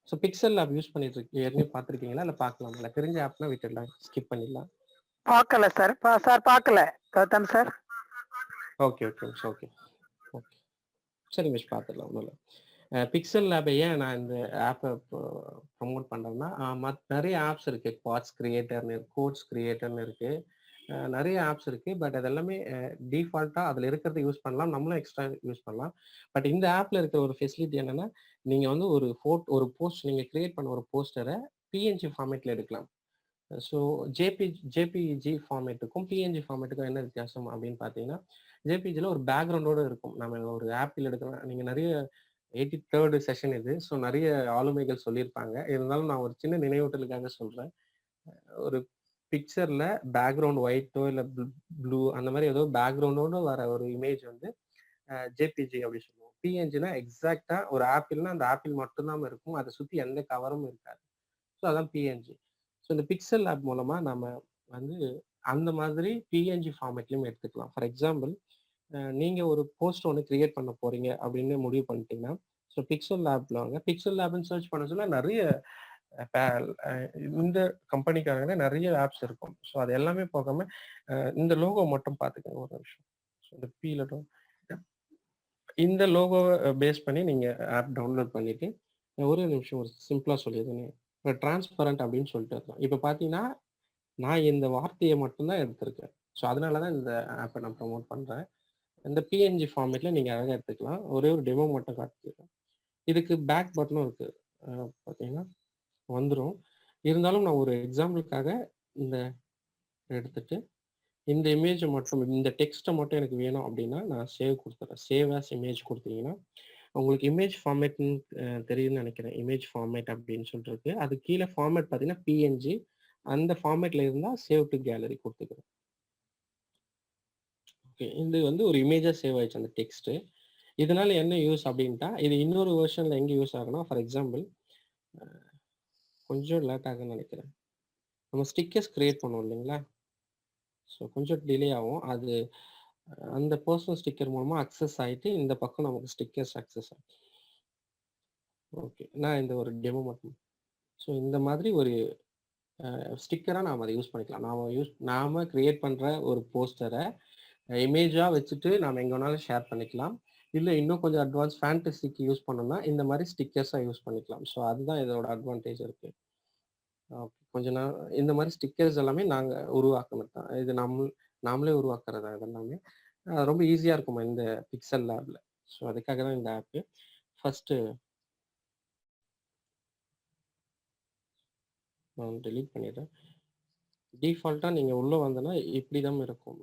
ஸோ பிக்சல் லேப் யூஸ் பண்ணிட்டு இருக்கு ஏற்கனவே பார்த்துருக்கீங்களா? இல்லை பார்க்கலாமா? இல்லை தெரிஞ்ச ஆப்னா விட்டுடலாம், ஸ்கிப் பண்ணிடலாம். பார்க்கல சார். சார் பார்க்கல Gautam sir. Okay okay miss. Okay okay சரி மிஸ், பார்த்துடலாம், ஒன்றும் இல்லை. பிக்சல் லேபை ஏன் நான் இந்த ஆப்பை ப்ரமோட் பண்ணுறேன்னா, நிறைய ஆப்ஸ் இருக்குது. குவாட்ஸ் கிரியேட்டர்னு, கோட்ஸ் கிரியேட்டர்னு இருக்குது. நிறைய ஆப்ஸ் இருக்குது. பட் அது எல்லாமே டிஃபால்ட்டாக அதில் இருக்கிறத யூஸ் பண்ணலாம், நம்மளும் எக்ஸ்ட்ரா யூஸ் பண்ணலாம். பட் இந்த ஆப்பில் இருக்கிற ஒரு ஃபெசிலிட்டி என்னென்னா, நீங்கள் வந்து ஒரு போஸ்ட் நீங்கள் கிரியேட் பண்ண ஒரு போஸ்டரை பிஎன்ஜி ஃபார்மேட்டில் எடுக்கலாம். ஸோ ஜேபிஜி ஃபார்மேட்டுக்கும் பிஎன்ஜி ஃபார்மேட்டுக்கும் என்ன வித்தியாசம் அப்படின்னு பார்த்தீங்கன்னா, ஜேபிஜியில் ஒரு பேக்ரவுண்டோடு இருக்கும். நம்ம ஒரு ஆப்பில் எடுக்கலாம். நீங்கள் நிறைய 83rd செஷன் இது. ஸோ நிறைய ஆளுமைகள் சொல்லியிருப்பாங்க. இருந்தாலும் நான் ஒரு சின்ன நினைவூட்டலுக்காக சொல்கிறேன். ஒரு பிக்சரில் பேக்ரவுண்ட் ஒயிட்டோ இல்லை ப்ளூ அந்த மாதிரி ஏதோ பேக்ரவுண்டோடு வர ஒரு இமேஜ் வந்து ஜேபிஜி அப்படி சொல்லுவோம். பிஎன்ஜினா எக்ஸாக்டாக ஒரு ஆப்பிள்னா அந்த ஆப்பிள் மட்டும்தான் இருக்கும், அதை சுற்றி எந்த கவரும் இருக்காது. ஸோ அதான் பிஎன்ஜி. ஸோ இந்த பிக்சல் ஆப் மூலமாக நம்ம வந்து அந்த மாதிரி பிஎன்ஜி ஃபார்மேட்லையும் எடுத்துக்கலாம். ஃபார் எக்ஸாம்பிள், நீங்கள் ஒரு போஸ்ட் ஒன்று கிரியேட் பண்ண போகிறீங்க அப்படின்னு முடிவு பண்ணிட்டீங்கன்னா, ஸோ பிக்சல் லேப்ல வாங்க. பிக்சல் லேப்னு சர்ச் பண்ண சொல்ல நிறைய இந்த கம்பெனிக்காக நிறைய ஆப்ஸ் இருக்கும். ஸோ அது எல்லாமே போகாமல் இந்த லோகோ மட்டும் பார்த்துக்கோங்க ஒரு நிமிஷம். ஸோ இந்த பீல இந்த லோகோவை பேஸ் பண்ணி நீங்கள் ஆப் டவுன்லோட் பண்ணிவிட்டு ஒரு நிமிஷம் ஒரு சிம்பிளாக சொல்லிடுறேன். இப்போ டிரான்ஸ்பரண்ட் அப்படின்னு சொல்லிட்டு இருக்கோம். இப்போ பார்த்தீங்கன்னா நான் இந்த வார்த்தையை மட்டும்தான் எடுத்திருக்கேன். ஸோ அதனால தான் இந்த ஆப்பை நான் ப்ரமோட் பண்ணுறேன். இந்த பிஎன்ஜி ஃபார்மேட்டில் நீங்கள் அழகாக எடுத்துக்கலாம். ஒரே ஒரு டெமோ மட்டும் காட்டிக்கிறேன். இதுக்கு பேக் பட்டனும் இருக்குது, பார்த்தீங்கன்னா வந்துடும். இருந்தாலும் நான் ஒரு எக்ஸாம்பிளுக்காக இந்த எடுத்துட்டு இந்த இமேஜை மட்டும், இந்த டெக்ஸ்ட்டை மட்டும் எனக்கு வேணும் அப்படின்னா நான் சேவ் கொடுத்துறேன். சேவ் ஆஸ் இமேஜ் கொடுத்தீங்கன்னா உங்களுக்கு இமேஜ் ஃபார்மேட்னு தெரியும்னு நினைக்கிறேன். இமேஜ் ஃபார்மேட் அப்படின்னு சொல்லிட்டு அது கீழே ஃபார்மேட் பார்த்தீங்கன்னா பிஎன்ஜி. அந்த ஃபார்மேட்டில் இருந்தால் சேவ் டு கேலரி கொடுத்துக்கிறேன். ஓகே, இது வந்து ஒரு இமேஜாக சேவ் ஆயிடுச்சு அந்த டெக்ஸ்ட்டு. இதனால என்ன யூஸ் அப்படின்ட்டா, இது இன்னொரு வெர்ஷனில் எங்கே யூஸ் ஆகுனா, ஃபார் எக்ஸாம்பிள் கொஞ்சம் லேட் ஆகுன்னு நினைக்கிறேன். நம்ம ஸ்டிக்கர்ஸ் கிரியேட் பண்ணுவோம் இல்லைங்களா? ஸோ கொஞ்சம் டிலே ஆகும். அது அந்த பர்சனல் ஸ்டிக்கர் மூலமாக அக்சஸ் ஆகிட்டு இந்த பக்கம் நமக்கு ஸ்டிக்கர்ஸ் அக்சஸ் ஆகும். ஓகே, நான் இந்த ஒரு டெமோ மட்டும். ஸோ இந்த மாதிரி ஒரு ஸ்டிக்கராக நாம் அதை யூஸ் பண்ணிக்கலாம். நாம் கிரியேட் பண்ணுற ஒரு போஸ்டரை இமேஜாக வச்சுட்டு நாம் எங்கே வேணாலும் ஷேர் பண்ணிக்கலாம். இல்லை இன்னும் கொஞ்சம் அட்வான்ஸ் ஃபேண்டசிக்கு யூஸ் பண்ணோம்னா இந்த மாதிரி ஸ்டிக்கர்ஸாக யூஸ் பண்ணிக்கலாம். ஸோ அதுதான் இதோட அட்வான்டேஜ் இருக்குது. ஓகே, கொஞ்ச நாள் இந்த மாதிரி ஸ்டிக்கர்ஸ் எல்லாமே நாங்கள் உருவாக்குனது தான். இது நாமளே உருவாக்குறது இதெல்லாமே. ரொம்ப ஈஸியாக இருக்குமா இந்த பிக்சல் லேபில். ஸோ அதுக்காக தான் இந்த ஆப்பு. ஃபஸ்ட்டு நான் டெலீட் பண்ணிடுறேன். டிஃபால்ட்டாக நீங்கள் உள்ளே வந்தோன்னா இப்படி தான் இருக்கும்.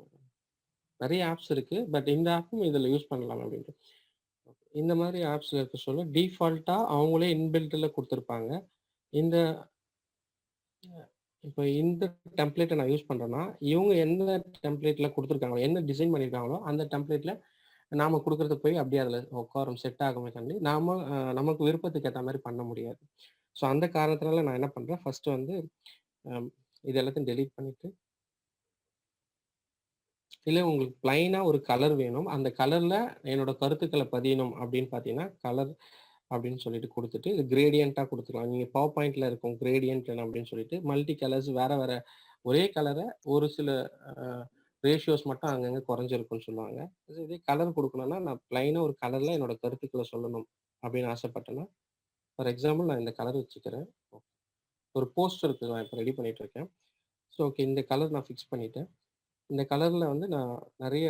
நிறைய ஆப்ஸ் இருக்குது, பட் இந்த ஆப்பும் இதில் யூஸ் பண்ணலாம் அப்படின்ட்டு. இந்த மாதிரி ஆப்ஸில் இருக்க சொல்ல டிஃபால்ட்டாக அவங்களே இன்பில்ட்டில் கொடுத்துருப்பாங்க. இப்போ இந்த டெம்ப்ளேட்டை நான் யூஸ் பண்ணுறேன்னா இவங்க எந்த டெம்ப்ளேட்டில் கொடுத்துருக்காங்களோ, என்ன டிசைன் பண்ணியிருக்காங்களோ அந்த டெம்ப்ளேட்டில் நாம் கொடுக்குறது போய் அப்படியே அதில் உட்காரும், செட் ஆகுமே கண்டி நமக்கு விருப்பத்துக்கு ஏற்ற மாதிரி பண்ண முடியாது. ஸோ அந்த காரணத்தினால நான் என்ன பண்ணுறேன், ஃபஸ்ட்டு வந்து இது எல்லாத்தையும் டெலீட் பண்ணிவிட்டு, இல்லை உங்களுக்கு பிளைனாக ஒரு கலர் வேணும், அந்த கலரில் என்னோட கருத்துக்களை பதியணும் அப்படின்னு பார்த்தீங்கன்னா கலர் அப்படின்னு சொல்லிட்டு கொடுத்துட்டு இது கிரேடியண்ட்டாக கொடுத்துக்கலாம். நீங்கள் பவர் பாயிண்டில் இருக்கும் கிரேடியன்ட் அப்படின்னு சொல்லிட்டு மல்டி கலர்ஸ் வேறு வேறு ஒரே கலரை ஒரு சில ரேஷியோஸ் மட்டும் அங்கங்கே குறைஞ்சிருக்குன்னு சொல்லுவாங்க. இதே கலர் கொடுக்கணும்னா நான் பிளைனாக ஒரு கலரில் என்னோட கருத்துக்களை சொல்லணும் அப்படின்னு ஆசைப்பட்டேன்னா, ஃபார் எக்ஸாம்பிள் நான் இந்த கலர் வச்சுக்கிறேன். ஒரு போஸ்டருக்கு நான் இப்போ ரெடி பண்ணிட்டு இருக்கேன். ஸோ ஓகே, இந்த கலர் நான் ஃபிக்ஸ் பண்ணிட்டேன். இந்த கலரில் வந்து நான் நிறைய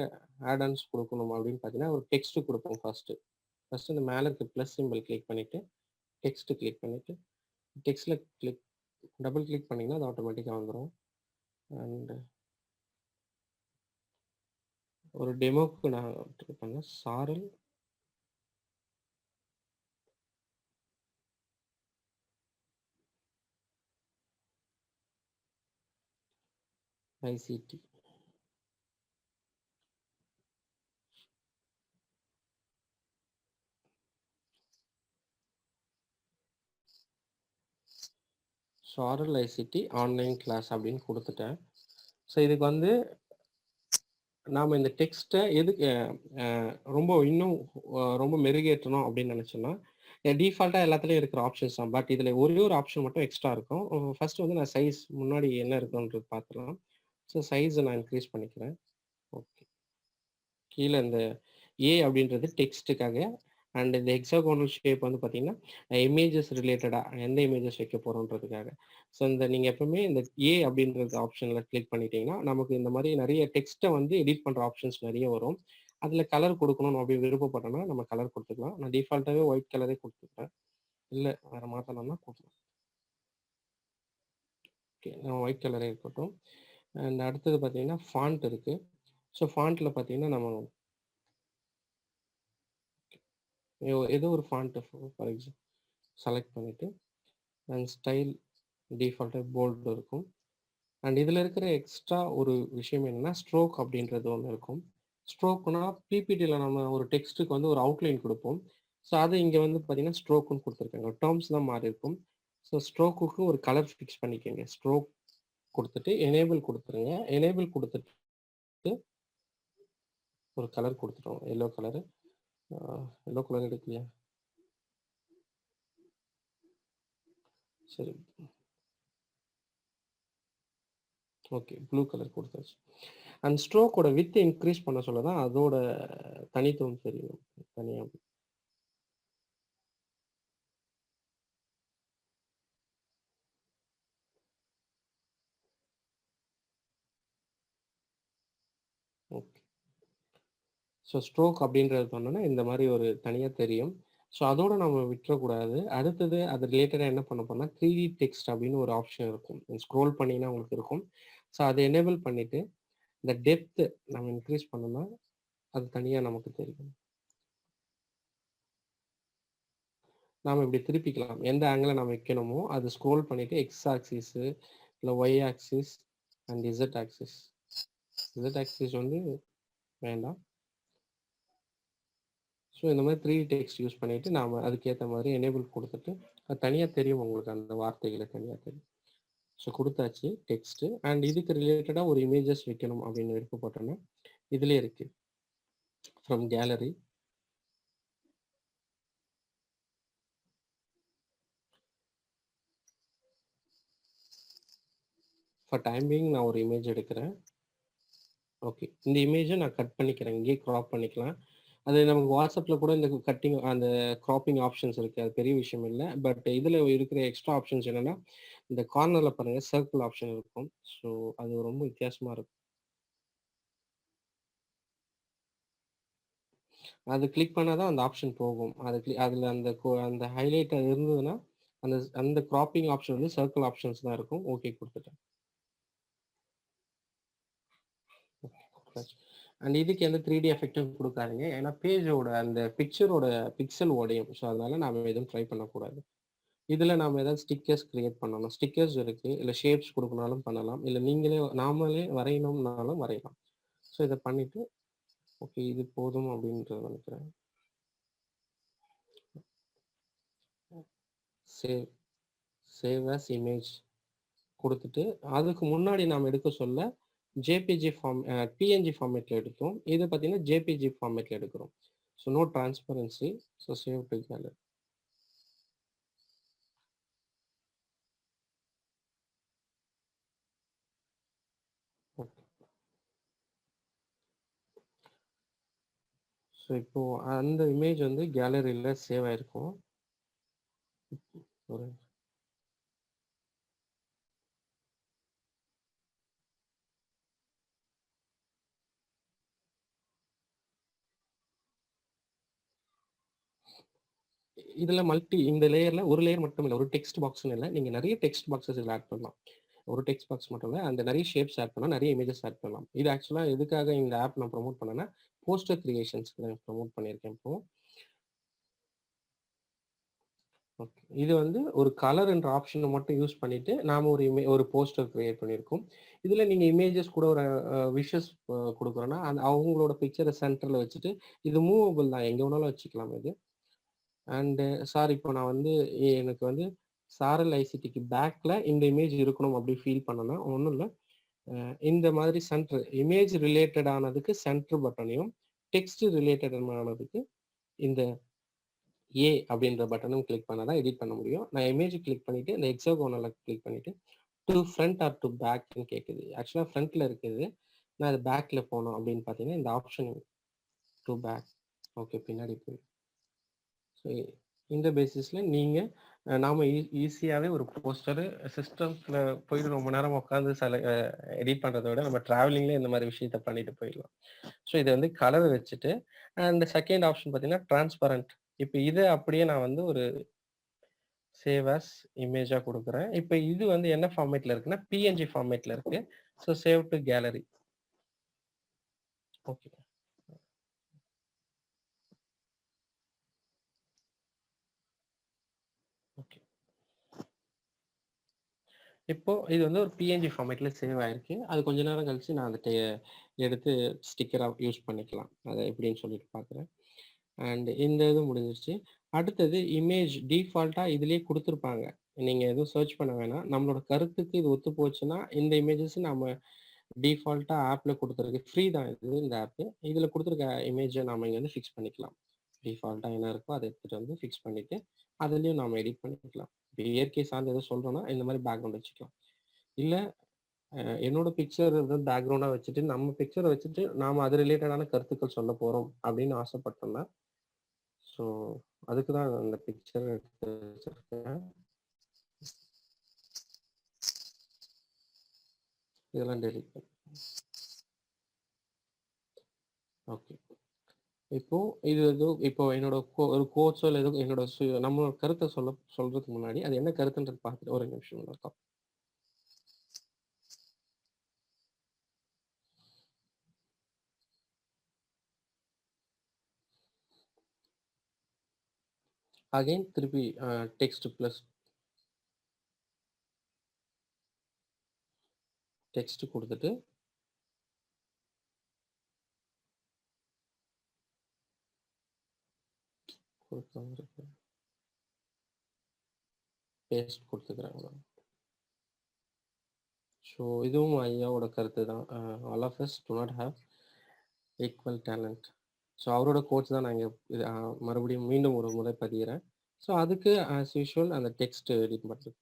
ஆட்-ஆன்ஸ் கொடுக்கணும் அப்படின்னு பார்த்தீங்கன்னா ஒரு டெக்ஸ்ட்டு கொடுப்போம். ஃபஸ்ட்டு இந்த மேலே இருக்க ப்ளஸ் சிம்பிள் கிளிக் பண்ணிவிட்டு டெக்ஸ்ட்டு கிளிக் பண்ணிவிட்டு டெக்ஸ்ட்டில் டபுள் கிளிக் பண்ணிங்கன்னா அது ஆட்டோமேட்டிக்காக வந்துடும். அண்டு ஒரு டெமோக்கு நான் பண்ணேன், சாரல் ICT. So RLICT online class அப்படின்னு கொடுத்துட்டேன். ஸோ இதுக்கு வந்து நாம் இந்த டெக்ஸ்ட்டை எதுக்கு ரொம்ப இன்னும் ரொம்ப மெருகேற்றணும் அப்படின்னு நினச்சோன்னா டிஃபால்ட்டாக எல்லாத்துலேயும் இருக்கிற ஆப்ஷன்ஸ் தான். பட் இதில் ஒரே ஒரு ஆப்ஷன் மட்டும் எக்ஸ்ட்ரா இருக்கும். ஃபர்ஸ்ட் வந்து நான் சைஸ் முன்னாடி என்ன இருக்குன்றது பார்த்துக்கலாம். ஸோ சைஸை நான் இன்க்ரீஸ் பண்ணிக்கிறேன். ஓகே, கீழே இந்த ஏ அப்படின்றது டெக்ஸ்ட்டுக்காக, அண்ட் இந்த ஹெக்ஸாகோனல் ஷேப் வந்து பார்த்தீங்கன்னா இமேஜஸ் ரிலேட்டடாக எந்த இமேஜஸ் வைக்க போகிறோன்றதுக்காக. ஸோ இந்த நீங்கள் எப்பவுமே இந்த ஏ அப்படின்றது ஆப்ஷனில் கிளிக் பண்ணிட்டீங்கன்னா நமக்கு இந்த மாதிரி நிறைய டெக்ஸ்ட்டை வந்து எடிட் பண்ணுற ஆப்ஷன்ஸ் நிறைய வரும். அதில் கலர் கொடுக்கணும் அப்படி விருப்பப்பட்டோம்னா நம்ம கலர் கொடுத்துக்கலாம். நான் டிஃபால்ட்டாகவே ஒயிட் கலரே கொடுத்துக்கிறேன். இல்லை வேறு மாற்றணும்னா கொடுக்கலாம். ஓகே, நம்ம ஒயிட் கலரே இருக்கட்டும். அண்ட் அடுத்தது பார்த்தீங்கன்னா ஃபாண்ட் இருக்குது. ஸோ ஃபாண்ட்டில் பார்த்தீங்கன்னா நம்ம ஏதோ ஒரு ஃபாண்ட்டு ஃபார் எக்ஸாம்பிள் செலக்ட் பண்ணிவிட்டு அண்ட் ஸ்டைல் டிஃபால்ட்டாக போல்டு இருக்கும். அண்ட் இதில் இருக்கிற எக்ஸ்ட்ரா ஒரு விஷயம் என்னென்னா ஸ்ட்ரோக் அப்படின்றது ஒன்று இருக்கும். ஸ்ட்ரோக்குனா பிபிடியில் நம்ம ஒரு டெக்ஸ்ட்டுக்கு வந்து ஒரு அவுட்லைன் கொடுப்போம். ஸோ அது இங்கே வந்து பார்த்தீங்கன்னா ஸ்ட்ரோக்குன்னு கொடுத்துருக்காங்க. டேர்ம்ஸ் தான் மாறி இருக்கும். ஸோ ஸ்ட்ரோக்குக்கு ஒரு கலர் ஃபிக்ஸ் பண்ணிக்கோங்க. ஸ்ட்ரோக் கொடுத்துட்டு எனேபிள் கொடுத்துருங்க. எனேபிள் கொடுத்துட்டு ஒரு கலர் கொடுத்துட்டோம், எல்லோ கலரு. எல்லோ கலர் எடுக்கலையா? சரி, ஓகே, ப்ளூ கலர் கொடுத்தாச்சு. அண்ட் ஸ்ட்ரோக்கோட வித் இன்க்ரீஸ் பண்ண சொல்ல தான் அதோட தனித்துவம் தெரியும் தனியாக. ஓகே, ஸோ ஸ்ட்ரோக் அப்படின்றது சொன்னோன்னா இந்த மாதிரி ஒரு தனியாக தெரியும். ஸோ அதோட நம்ம விட்டுறக்கூடாது. அடுத்தது அது ரிலேட்டடாக என்ன பண்ண போனால் 3D டெக்ஸ்ட் அப்படின்னு ஒரு ஆப்ஷன் இருக்கும். ஸ்க்ரோல் பண்ணிங்கன்னா உங்களுக்கு இருக்கும். ஸோ அதை எனேபிள் பண்ணிவிட்டு இந்த டெப்த்து நம்ம இன்க்ரீஸ் பண்ணோம்னா அது தனியாக நமக்கு தெரியும். நாம் இப்படி திருப்பிக்கலாம். எந்த ஆங்கிளில் நம்ம வைக்கணுமோ அது ஸ்க்ரோல் பண்ணிவிட்டு எக்ஸ் ஆக்சிஸு இல்லை Y axis and Z axis. Z axis வந்து வேண்டாம். ஸோ இந்த மாதிரி 3D டெக்ஸ்ட் யூஸ் பண்ணிவிட்டு நாம் அதுக்கேற்ற மாதிரி எனேபிள் கொடுத்துட்டு அது தனியாக தெரியும் உங்களுக்கு, அந்த வார்த்தைகளை தனியாக தெரியும். ஸோ கொடுத்தாச்சு டெக்ஸ்ட்டு. அண்ட் இதுக்கு ரிலேட்டடாக ஒரு இமேஜஸ் வைக்கணும் அப்படின்னு விருப்பப்பட்டோன்னா இதிலே இருக்குது from gallery. For time being நான் ஒரு இமேஜ் எடுக்கிறேன். ஓகே, இந்த இமேஜை நான் கட் பண்ணிக்கிறேன். இங்கே க்ராப் பண்ணிக்கலாம். அது நமக்கு வாட்ஸ்அப்பில் கூட இந்த கட்டிங் அந்த க்ராப்பிங் ஆப்ஷன்ஸ் இருக்குது. அது பெரிய விஷயம் இல்லை. பட் இதில் இருக்கிற எக்ஸ்ட்ரா ஆப்ஷன்ஸ் என்னென்னா இந்த கார்னரில் பாருங்கள் சர்க்கிள் ஆப்ஷன் இருக்கும். ஸோ அது ரொம்ப வித்தியாசமாக இருக்கும். அது கிளிக் பண்ணால் தான் அந்த ஆப்ஷன் போகும். அதில் அந்த ஹைலைட் இருந்ததுன்னா அந்த அந்த க்ராப்பிங் ஆப்ஷன் வந்து சர்க்கிள் ஆப்ஷன்ஸ் தான் இருக்கும். ஓகே கொடுத்துட்டேன். அண்ட் இதுக்கு எந்த 3D எஃபெக்டும் கொடுக்காதீங்க. ஏன்னா பேஜோட அந்த பிக்சரோட பிக்சல் உடையும். ஸோ அதனால நாம் எதுவும் ட்ரை பண்ணக்கூடாது. இதில் நாம் ஏதாவது ஸ்டிக்கர்ஸ் கிரியேட் பண்ணணும். ஸ்டிக்கர்ஸ் இருக்குது. இல்லை ஷேப்ஸ் கொடுக்கணாலும் பண்ணலாம். இல்லை நீங்களே நாமளே வரையணும்னாலும் வரையலாம். ஸோ இதை பண்ணிவிட்டு ஓகே இது போதும் அப்படின்றது நினைக்கிறேன். சேவ் as இமேஜ் கொடுத்துட்டு அதுக்கு முன்னாடி நாம் எடுக்க சொல்ல ஜேபிஜி பிஎன்ஜி ஃபார்மேட்டில் எடுத்தோம். இது பார்த்தீங்கன்னா ஜேபிஜி ஃபார்மேட்டில் எடுக்கிறோம். So no transparency. So save to gallery. So இப்போ அந்த இமேஜ் வந்து கேலரியில் சேவ் ஆயிருக்கும். ஒரு இதில் இந்த லேயரில் ஒரு லேயர் மட்டும் இல்லை, ஒரு டெக்ஸ்ட் பாக்ஸ்னு இல்லை, நீங்கள் நிறைய டெக்ஸ்ட் பாக்ஸஸ் இதில் ஆட் பண்ணலாம். ஒரு டெக்ஸ்ட் பாக்ஸ் மட்டும் இல்லை, அந்த நிறைய ஷேப்ஸ் ஆட் பண்ணலாம், நிறைய இமேஜஸ் ஆட் பண்ணலாம். இது ஆக்சுவலாக எதுக்காக இந்த ஆப் நான் ப்ரொமோட் பண்ணேன்னா போஸ்டர் கிரியேஷன்ஸ்க்கு நான் ப்ரொமோட் பண்ணியிருக்கேன். இப்போ ஓகே, இது வந்து ஒரு கலர் என்ற ஆப்ஷனை மட்டும் யூஸ் பண்ணிட்டு நாம ஒரு போஸ்டர் கிரியேட் பண்ணியிருக்கோம். இதில் நீங்கள் இமேஜஸ் கூட ஒரு விஷஸ் கொடுக்குறோன்னா அவங்களோட பிக்சரை சென்டரில் வச்சுட்டு இது மூவபிள் தான், எங்கே வேணாலும் வச்சுக்கலாம் இது. அண்டு சார் இப்போ நான் வந்து எனக்கு வந்து சாரல் ஐசிடிக்கு பேக்கில் இந்த இமேஜ் இருக்கணும் அப்படி ஃபீல் பண்ணனா ஒன்றும் இல்லை. இந்த மாதிரி சென்டர் இமேஜ் ரிலேட்டட் ஆனதுக்கு சென்டர் பட்டனையும், டெக்ஸ்ட் ரிலேட்டட் ஆனதுக்கு இந்த ஏ அப்படின்ற பட்டனும் கிளிக் பண்ணால் தான் எடிட் பண்ண முடியும். நான் இமேஜ் கிளிக் பண்ணிவிட்டு இந்த எக்ஸாகோனலில் கிளிக் பண்ணிவிட்டு டு ஃப்ரண்ட் ஆர் டு பேக்னு கேட்குது. ஆக்சுவலாக ஃப்ரண்ட்டில் இருக்குது. நான் அது பேக்கில் போகணும் அப்படின்னு பார்த்தீங்கன்னா இந்த ஆப்ஷன் டு பேக். ஓகே, பின்னாடி போய் ஸோ இந்த பேசிஸில் நீங்கள் நாம் ஈஸியாகவே ஒரு போஸ்டரு சிஸ்டம்ஸில் போயிட்டு ரொம்ப நேரம் உட்காந்து எடிட் பண்ணுறத விட நம்ம ட்ராவலிங்லேயே இந்த மாதிரி விஷயத்த பண்ணிட்டு போயிடலாம். ஸோ இதை வந்து கலர் வச்சுட்டு அண்ட் செகண்ட் ஆப்ஷன் பார்த்தீங்கன்னா டிரான்ஸ்பரண்ட். இப்போ இதை அப்படியே நான் வந்து ஒரு சேவ் ஆஸ் இமேஜாக கொடுக்குறேன். இப்போ இது வந்து என்ன ஃபார்மேட்டில் இருக்குன்னா பிஎன்ஜி ஃபார்மேட்டில் இருக்குது. So save to gallery. Okay, okay. இப்போ இது வந்து ஒரு பிஎன்ஜி ஃபார்மேட்ல சேவ் ஆயிருக்கு. அது கொஞ்ச நேரம் கழிச்சு நான் அதை எடுத்து ஸ்டிக்கராக யூஸ் பண்ணிக்கலாம். அதை எப்படின்னு சொல்லிட்டு பார்க்குறேன். அண்ட் இந்த இது முடிஞ்சிருச்சு. அடுத்தது இமேஜ் டிஃபால்ட்டாக இதுலேயே கொடுத்துருப்பாங்க. நீங்கள் எதுவும் சர்ச் பண்ண வேணாம். நம்மளோட கருத்துக்கு இது ஒத்து போச்சுன்னா இந்த இமேஜஸ் நம்ம டிஃபால்ட்டாக ஆப்பில் கொடுத்துருக்கு. ஃப்ரீ தான் இது இந்த ஆப்பு. இதில் கொடுத்துருக்க இமேஜை நம்ம இங்கே வந்து ஃபிக்ஸ் பண்ணிக்கலாம். டிஃபால்ட்டாக என்ன இருக்கோ அதை எடுத்துகிட்டு வந்து ஃபிக்ஸ் பண்ணிவிட்டு அதுலேயும் நம்ம எடிட் பண்ணிக்கலாம். இப்போ இயற்கை சார்ந்து எதுவும் சொல்கிறோன்னா இந்த மாதிரி பேக்ரவுண்ட் வச்சுக்கலாம். இல்லை என்னோட பிக்சர் வந்து பேக்ரவுண்டாக வச்சுட்டு நம்ம பிக்சரை வச்சுட்டு நாம் அது ரிலேட்டடான கருத்துக்கள் சொல்ல போகிறோம் அப்படின்னு ஆசைப்பட்டோம்னா ஸோ அதுக்கு தான் அந்த பிக்சர் எடுத்து வச்சுருக்கேன். இதெல்லாம் டெலிட் பண்ணி ஓகே. இப்போ இது எதுவும் இப்போ என்னோட ஒரு கோச்சோ இல்லை எதுவும் என்னோட நம்ம கருத்தை சொல்றதுக்கு முன்னாடி அது என்ன கருத்துன்றது பார்த்துட்டு ஒரு நிமிஷம் இருக்கும். அகைன் திருப்பி டெக்ஸ்ட் ப்ளஸ் டெக்ஸ்ட் கொடுத்துட்டு பேஸ்ட் கொடுத்துக்கிறாங்க. ஸோ இதுவும் ஐயாவோட கருத்து தான். All of us to not have equal talent. So அவரோட கோச் தான் நான் இங்கே மறுபடியும் மீண்டும் ஒரு முறை பதிகிறேன். ஸோ அதுக்கு ஆஸ் யூஷுவல் அந்த டெக்ஸ்ட் எடிட் பண்ணுறது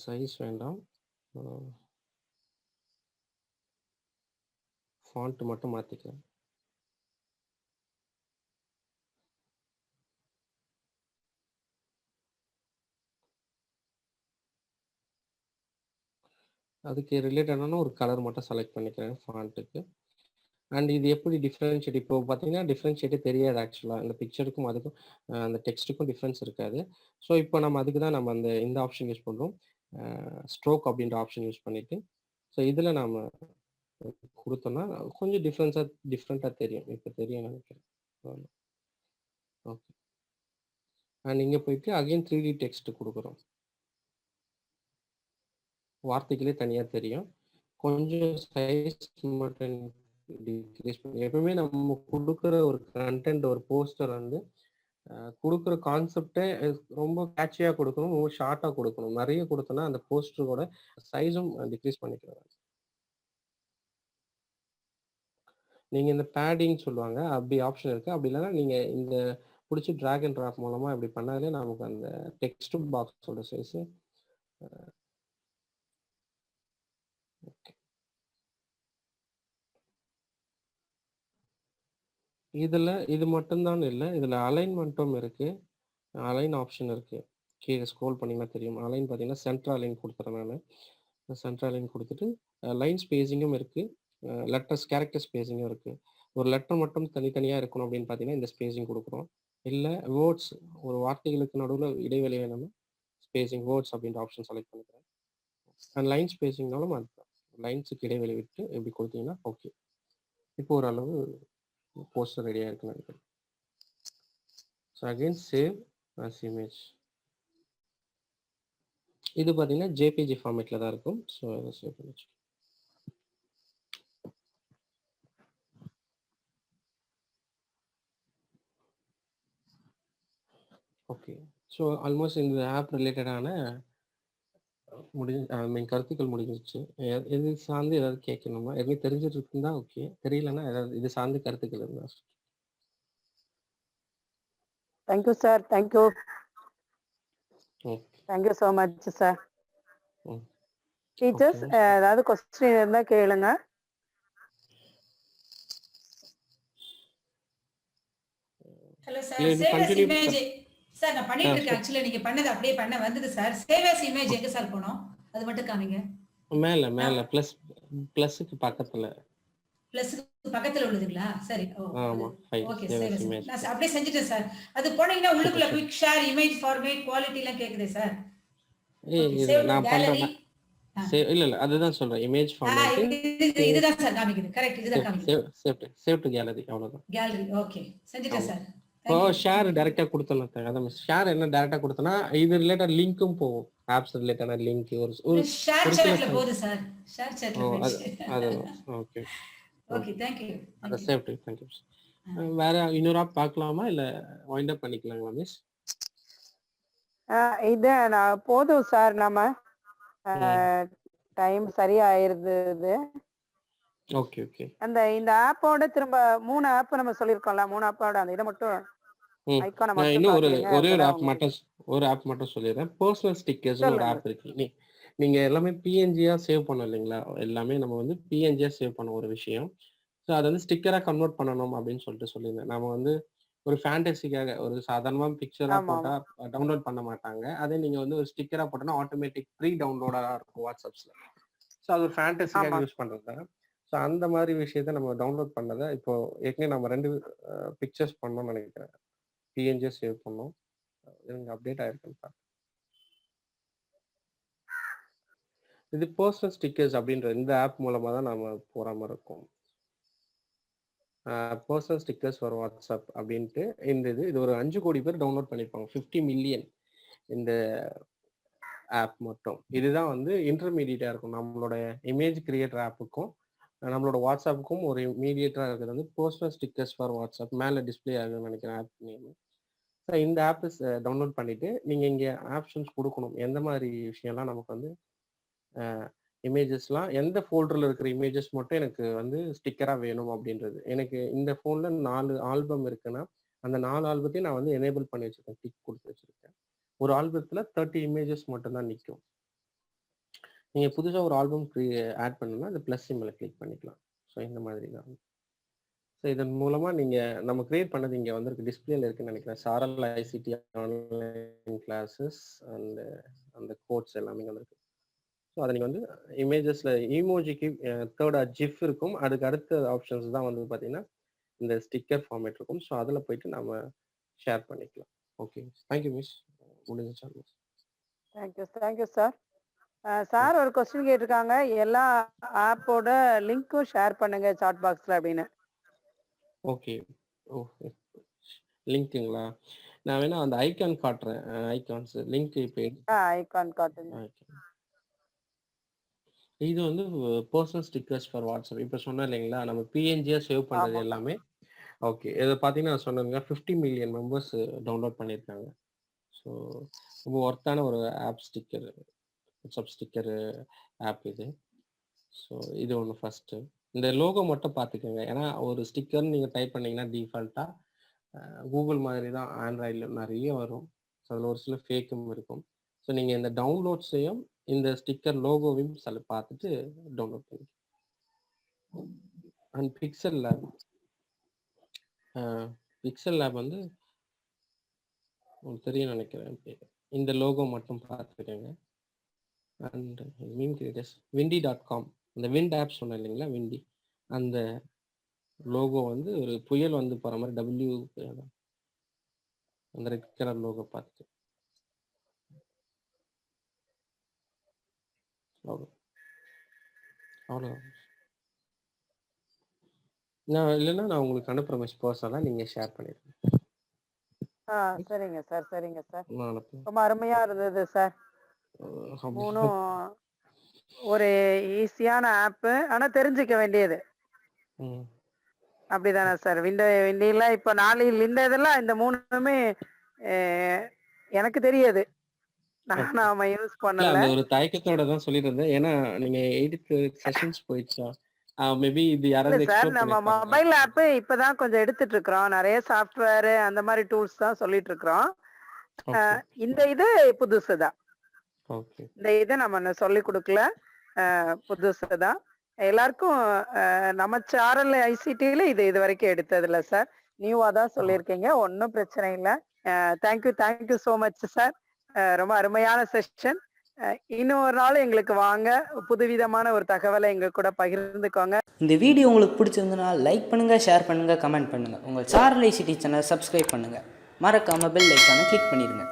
சைஸ் வேண்டாம், ஃபாண்ட் மட்டும் மாற்றிக்கலாம். அதுக்கு ரிலேட்டடான ஒரு கலர் மட்டும் செலக்ட் பண்ணிக்கிறேன் ஃபாண்ட்டுக்கு. அண்ட் இது எப்படி டிஃப்ரென்ஷியேட் இப்போ பார்த்தீங்கன்னா டிஃப்ரென்ஷியேட்டே தெரியாது. ஆக்சுவலாக இந்த பிக்சருக்கும் அதுக்கும் அந்த டெக்ஸ்ட்டுக்கும் டிஃப்ரென்ஸ் இருக்காது. ஸோ இப்போ நம்ம அதுக்கு தான் நம்ம இந்த ஆப்ஷன் யூஸ் பண்ணுறோம். ஸ்ட்ரோக் அப்படின்ற ஆப்ஷன் யூஸ் பண்ணிவிட்டு ஸோ இதில் நாம் கொடுத்தோம்னா கொஞ்சம் டிஃப்ரெண்ட்டாக தெரியும். இப்போ தெரியும் நினைக்கிறேன். ஓகே. அண்ட் இங்கே போயிட்டு அகைன் 3D டெக்ஸ்ட் கொடுக்குறோம். வார்த்தைகளே தனியாக தெரியும். கொஞ்சம் சைஸ் மட்டும் டிக்ரீஸ் பண்ணி எப்பவுமே நம்ம கொடுக்குற ஒரு கண்டென்ட் ஒரு போஸ்டர் வந்து கொடுக்குற கான்செப்டே ரொம்ப கேட்சியாக கொடுக்கணும், ரொம்ப ஷார்ட்டாக கொடுக்கணும். நிறைய கொடுத்தோன்னா அந்த போஸ்டரோட சைஸும் டிக்ரீஸ் பண்ணிக்கலாம். நீங்கள் இந்த பேடிங் சொல்லுவாங்க அப்படி ஆப்ஷன் இருக்குது. அப்படி இல்லைன்னா நீங்கள் இந்த பிடிச்சி ட்ராக் அண்ட் ட்ராப் மூலமாக இப்படி பண்ணாலே நமக்கு அந்த டெக்ஸ்ட் பாக்ஸோட சைஸு ஓகே. இதில் இது மட்டும்தான் இல்லை, இதில் அலைன்மெண்ட்டும் இருக்குது. அலைன் ஆப்ஷன் இருக்குது. கீழே ஸ்க்ரோல் பண்ணிங்கன்னா தெரியும். அலைன் பார்த்தீங்கன்னா சென்ட்ரல் அலைன் கொடுத்துறேன். நான் சென்ட்ரல் அலைன் கொடுத்துட்டு லைன் ஸ்பேஸிங்கும் இருக்குது, லெட்டர்ஸ் கேரக்டர் ஸ்பேஸிங்கும் இருக்குது. ஒரு லெட்டர் மட்டும் தனித்தனியாக இருக்கணும் அப்படின்னு பார்த்தீங்கன்னா இந்த ஸ்பேஸிங் கொடுக்குறோம். இல்லை வேர்ட்ஸ் ஒரு வார்த்தைகளுக்கு நடுவில் இடைவெளி வேணும்னா ஸ்பேஸிங் வேர்ட்ஸ் அப்படின்ற ஆப்ஷன் செலக்ட் பண்ணிக்கிறேன். அண்ட் லைன் ஸ்பேஸிங்னாலும் அதுதான் லைன்ஸுக்கு இடைவெளி விட்டு எப்படி கொடுத்தீங்கன்னா ஓகே. இப்போ ஓரளவு போஸ்டர் ரெடியாக இருக்குன்னு நினைக்கிறேன். So again save as image. இது பார்த்தீங்கன்னா ஜேபிஜி ஃபார்மேட்டில் தான் இருக்கும். ஸோ அதை சேவ் பண்ணி வச்சுக்கோங்க. ஓகே. ஸோ ஆல்மோஸ்ட் இந்த ஆப் ரிலேட்டடான கருத்துக்கள் முடிஞ்சிச்சு. இது சார்ந்து ஏதாவது கேட்கணுமா? எதுவும் தெரிஞ்சுட்டு இருக்குன்னா ஓகே. தெரியலன்னா ஏதாவது இது சார்ந்து கருத்துக்கள் இருந்தா thank you sir. Thank you. Okay. Thank you so much sir. ம். Teachers okay. ஏதாவது கொஸ்டின் இருந்தா கேளுங்க. ஹலோ இல்ல சார், இது save as continue image sir நான் பண்ணிட்டு இருக்கேன். சொல். ஆக்சுவலா நீங்க பண்ணது அப்படியே பண்ண வந்தது சார். சேவ் அஸ் இமேஜ் எங்க சார் போனோம்? அது மட்டும் காமிங்க. மேல நான் பிளஸ்க்கு பக்கத்துல. பிளஸ்க்கு பக்கத்துல உள்ளதுங்களா? சரி. ஓ அது ஆமா. File okay. Save save as as image. நான் அப்படியே செஞ்சுட்டேன் சார். அது போனீங்கன்னா சூப்பர் உள்ளுக்குள்ள super. Quick share, image format, quality எல்லாம் கேக்குதே சார். ஓகே. இது சேவ் டு நான் கேலரி. பண்றேன். இல்ல அதுதான் சொல்றேன். இமேஜ் ஃபார்மேட்டிங் இதுதான் சார் காமிக்குது. கரெக்ட், இதுதான் காமிக்குது. சேவ் டு கேலரி அவ்வளவுதான். கேலரி. ஓகே, செஞ்சுட்டேன் ஆமா. சார். இப்போ தேங்க்யூ. ஷேர் டைரக்டா கொடுத்தோம். அதான் ஷேர் என்ன டைரக்டா கொடுத்தனா இது ரிலேட்டட் லிங்க்கும் போகும். ஆப்ஸ் ரிலேட்டடான லிங்க் ஒரு ஒரு ஷேர் ஒரு சில சாட்ல போகுது சார். ஷேர் சாட்ல அது போயிடுச்சு. அதுதான். ஓகே. Okay, thank you. அதை தேங்க்யூ. Save to thank you. வேற இன்னொரு ஆப் பார்க்கலாமா இல்ல வைண்ட் அப் பண்ணிக்கலாங்களா மிஸ்? இது நான் போதும் சார். நம்ம டைம் சரியாயிருது. Okay okay. இந்த ஆப்போட திரும்ப 3 ஆப் நம்ம சொல்லியிருக்கோம்ல, 3 ஆப்போட அந்த இதை மட்டும் ஐகானை நான் மட்டும் இன்னும் காட்டுறீங்க. ஒரே ஒரு அப்பதான் ஆப் மட்டும் சொல்லிடுறேன். பர்சனல் ஸ்டிக்கர்ஸ்னு ஒரு சொல்லுங்க. ஆப் இருக்கு. நீங்க எல்லாமே பிஎன்ஜியா சேவ் பண்ணோம் இல்லைங்களா? எல்லாமே நம்ம வந்து பிஎன்ஜியா சேவ் பண்ண ஒரு விஷயம். ஸோ அதை வந்து ஸ்டிக்கரா கன்வெர்ட் பண்ணணும் அப்படின்னு சொல்லியிருந்தேன். நம்ம வந்து ஒரு ஃபேண்டசிக்காக ஒரு சாதாரணமா பிக்சரா ஆமா போட்டா டவுன்லோட் பண்ண மாட்டாங்க. அதே நீங்க வந்து ஒரு ஸ்டிக்கரா போட்டோன்னா ஆட்டோமேட்டிக் ப்ரீ டவுன்லோடா இருக்கும் வாட்ஸ்அப்ஸ்ல. ஸோ அது ஒரு ஃபேண்டசிக்காக ஆமா. யூஸ் பண்றது தான். ஸோ அந்த மாதிரி விஷயத்த நம்ம டவுன்லோட் பண்ணதை இப்போ ஏற்கனவே நம்ம 2 பிக்சர்ஸ் பண்ணோம்னு நினைக்கிறேன். பிஎன்ஜியா சேவ் பண்ணோம். எனக்கு அப்டேட் ஆயிருக்குன்னு பாருங்க. இது பர்சனல் ஸ்டிக்கர்ஸ் அப்படின்ற இந்த ஆப் மூலமா தான் நாம போற மாதிரி இருக்கும். பர்சனல் ஸ்டிக்கர்ஸ் ஃபார் வாட்ஸ்அப் அப்படின்ட்டு இது ஒரு 5 கோடி பேர் டவுன்லோட் பண்ணியிருப்பாங்க. 50 மில்லியன் இந்த ஆப் மட்டும். இதுதான் வந்து இன்டர்மீடியட்டா இருக்கும். நம்மளோட இமேஜ் கிரியேட்டர் ஆப்புக்கும் நம்மளோட வாட்ஸ்அப்புக்கும் ஒரு மீடியேட்டரா இருக்கிறது வந்து பர்சனல் ஸ்டிக்கர்ஸ் ஃபார் வாட்ஸ்அப். மேல டிஸ்பிளே ஆகுதுன்னு நினைக்கிறேன் ஆப் நேம். ஸோ இந்த ஆப் டவுன்லோட் பண்ணிட்டு நீங்க இங்க ஆப்ஷன்ஸ் கொடுக்கணும். எந்த மாதிரி விஷயம்லாம் நமக்கு வந்து இமேஜஸ்லாம் எந்த ஃபோல்டர்ல இருக்கிற இமேஜஸ் மட்டும் எனக்கு வந்து ஸ்டிக்கரா வேணும் அப்படின்றது. எனக்கு இந்த ஃபோன்ல 4 ஆல்பம் இருக்குன்னா அந்த 4 ஆல்பத்தையும் நான் வந்து எனேபிள் பண்ணி வச்சிருக்கேன். டிக் கொடுத்து வச்சிருக்கேன். ஒரு ஆல்பத்துல 30 இமேஜஸ் மட்டும் தான் நிற்கும். நீங்க புதுசா ஒரு ஆல்பம் ஆட் பண்ணணும்னா அந்த பிளஸ் சிம்பிளை கிளிக் பண்ணிக்கலாம். ஸோ இந்த மாதிரி தான். ஸோ இதன் மூலமா நீங்க நம்ம கிரியேட் பண்ணது இங்க வந்து டிஸ்பிளேல இருக்குன்னு நினைக்கிறேன். சாரல் ஐசிடி ஆன்லைன் கிளாஸஸ் அண்ட் அந்த கோட்ஸ் எல்லாமே வந்திருக்கு. ஸோ அதை நீங்கள் வந்து இமேஜஸில் இமோஜிக்கு தேர்டா ஜிஃப் இருக்கும். அதுக்கு அடுத்த ஆப்ஷன்ஸ் தான் வந்து பார்த்தீங்கன்னா இந்த ஸ்டிக்கர் ஃபார்மேட் இருக்கும். ஸோ அதில் போயிட்டு நம்ம ஷேர் பண்ணிக்கலாம். Okay, thank you miss. முடிஞ்சிச்சா மிஸ்? Thank you sir. சார் ஒரு கொஸ்டின் கேட்டிருக்காங்க. எல்லா ஆப்போட லிங்க்கும் ஷேர் பண்ணுங்க சாட் பாக்ஸ்ல அப்படின்னு. ஓகே. ஓகே, லிங்க்குங்களா? நான் வேணா அந்த ஐகான் காட்டுறேன். ஐகான்ஸ் லிங்க் இப்போ ஐகான் காட்டுங்க. இது வந்து பர்சனல் ஸ்டிக்கர்ஸ் ஃபார் வாட்ஸ்அப். இப்போ சொன்னேன் இல்லைங்களா, நம்ம பிஎன்ஜியா சேவ் பண்ணுறது ஆமா. எல்லாமே. ஓகே, இதை பார்த்தீங்கன்னா நான் சொன்னேங்க 50 மில்லியன் மெம்பர்ஸ் டவுன்லோட் பண்ணியிருக்காங்க. ஸோ ரொம்ப ஒர்த்தான ஒரு app sticker, WhatsApp sticker app இது. ஸோ இது ஒன்று ஃபஸ்ட்டு. இந்த லோகோ மட்டும் பார்த்துக்கோங்க. ஏன்னா ஒரு ஸ்டிக்கர்னு நீங்கள் டைப் பண்ணீங்கன்னா டிஃபால்ட்டாக கூகுள் மாதிரி தான் ஆண்ட்ராய்டில் நிறைய வரும். ஸோ அதில் ஒரு சில ஃபேக்கும் இருக்கும். ஸோ நீங்கள் இந்த டவுன்லோட்ஸையும் இந்த ஸ்டிக்கர் லோகோவையும் சில பார்த்துட்டு டவுன்லோட் பண்ணி. அண்ட் பிக்சல் லேப் வந்து உங்களுக்கு தெரியும் நினைக்கிறேன். இந்த லோகோ மட்டும் பார்த்துக்கோங்க. அண்ட் மீன் கிரியேட்டர்ஸ் windy.com, இந்த விண்ட் ஆப் சொன்னேன் இல்லைங்களா, விண்டி, அந்த லோகோ வந்து ஒரு புயல் வந்து போகிற மாதிரி அந்த ரெட் கலர் லோகோ பார்த்துட்டு அவ்வளோதான். இல்லைன்னா நான் உங்களுக்கு அனுப்புகிற மிஸ் பர்சனலாக நீங்கள் ஷேர் பண்ணிடுங்க. சரிங்க சார். சரிங்க சார். நான் அனுப்புகிறேன். ரொம்ப அருமையா இருந்தது சார். 3 ஒரு ஈஸியான ஆப்பு, ஆனா தெரிஞ்சுக்க வேண்டியது. அப்படிதானே சார்? விண்டில இப்ப 4 இந்த இதெல்லாம் இந்த 3மே எனக்கு தெரியாது. நாம யூஸ் இல்ல பண்ணல. அந்த ஒரு தயக்கத்தோட தான் சொல்லிட்டு இருந்தேன். ஏன்னா நீங்க 80 செஷன்ஸ் போயிடுச்சா? மேபி இது இல்ல யாராவது சார், எக்ஸ்ப்ளோர் நம்ம பண்ணிருப்பாங்களா? மொபைல் ஆப் இப்பதான் கொஞ்சம் எடுத்துட்டு இருக்கிறோம். நிறைய சாஃப்ட்வேர் அந்த மாதிரி டூல்ஸ் தான் சொல்லிட்டு இருக்கிறோம். ஓகே, இந்த இது புதுசுதான். ஓகே. இந்த இதை நம்ம இன்னும் சொல்லிக் கொடுக்கல. புதுசுதான். எல்லாருக்கும் நம்ம சாரல் ஐசிடில இது வரைக்கும் எடுத்தது இல்ல சார். நியூவா தான் சொல்லியிருக்கீங்க. ஒன்றும் பிரச்சனை இல்லை. Thank you so much sir. ரொம்ப அருமையான செஷன். இன்னொரு நாள் எங்களுக்கு வாங்க, புதுவிதமான ஒரு தகவலை எங்க கூட பகிர்ந்துக்கோங்க. இந்த வீடியோ உங்களுக்கு பிடிச்சிருந்ததுன்னா லைக் பண்ணுங்கள், ஷேர் பண்ணுங்கள், கமெண்ட் பண்ணுங்கள். உங்கள் சாரல் ஐசிடி சேனலை சப்ஸ்கிரைப் பண்ணுங்கள். மறக்காமல் பெல் ஐக்கானை கிளிக் பண்ணிடுங்க.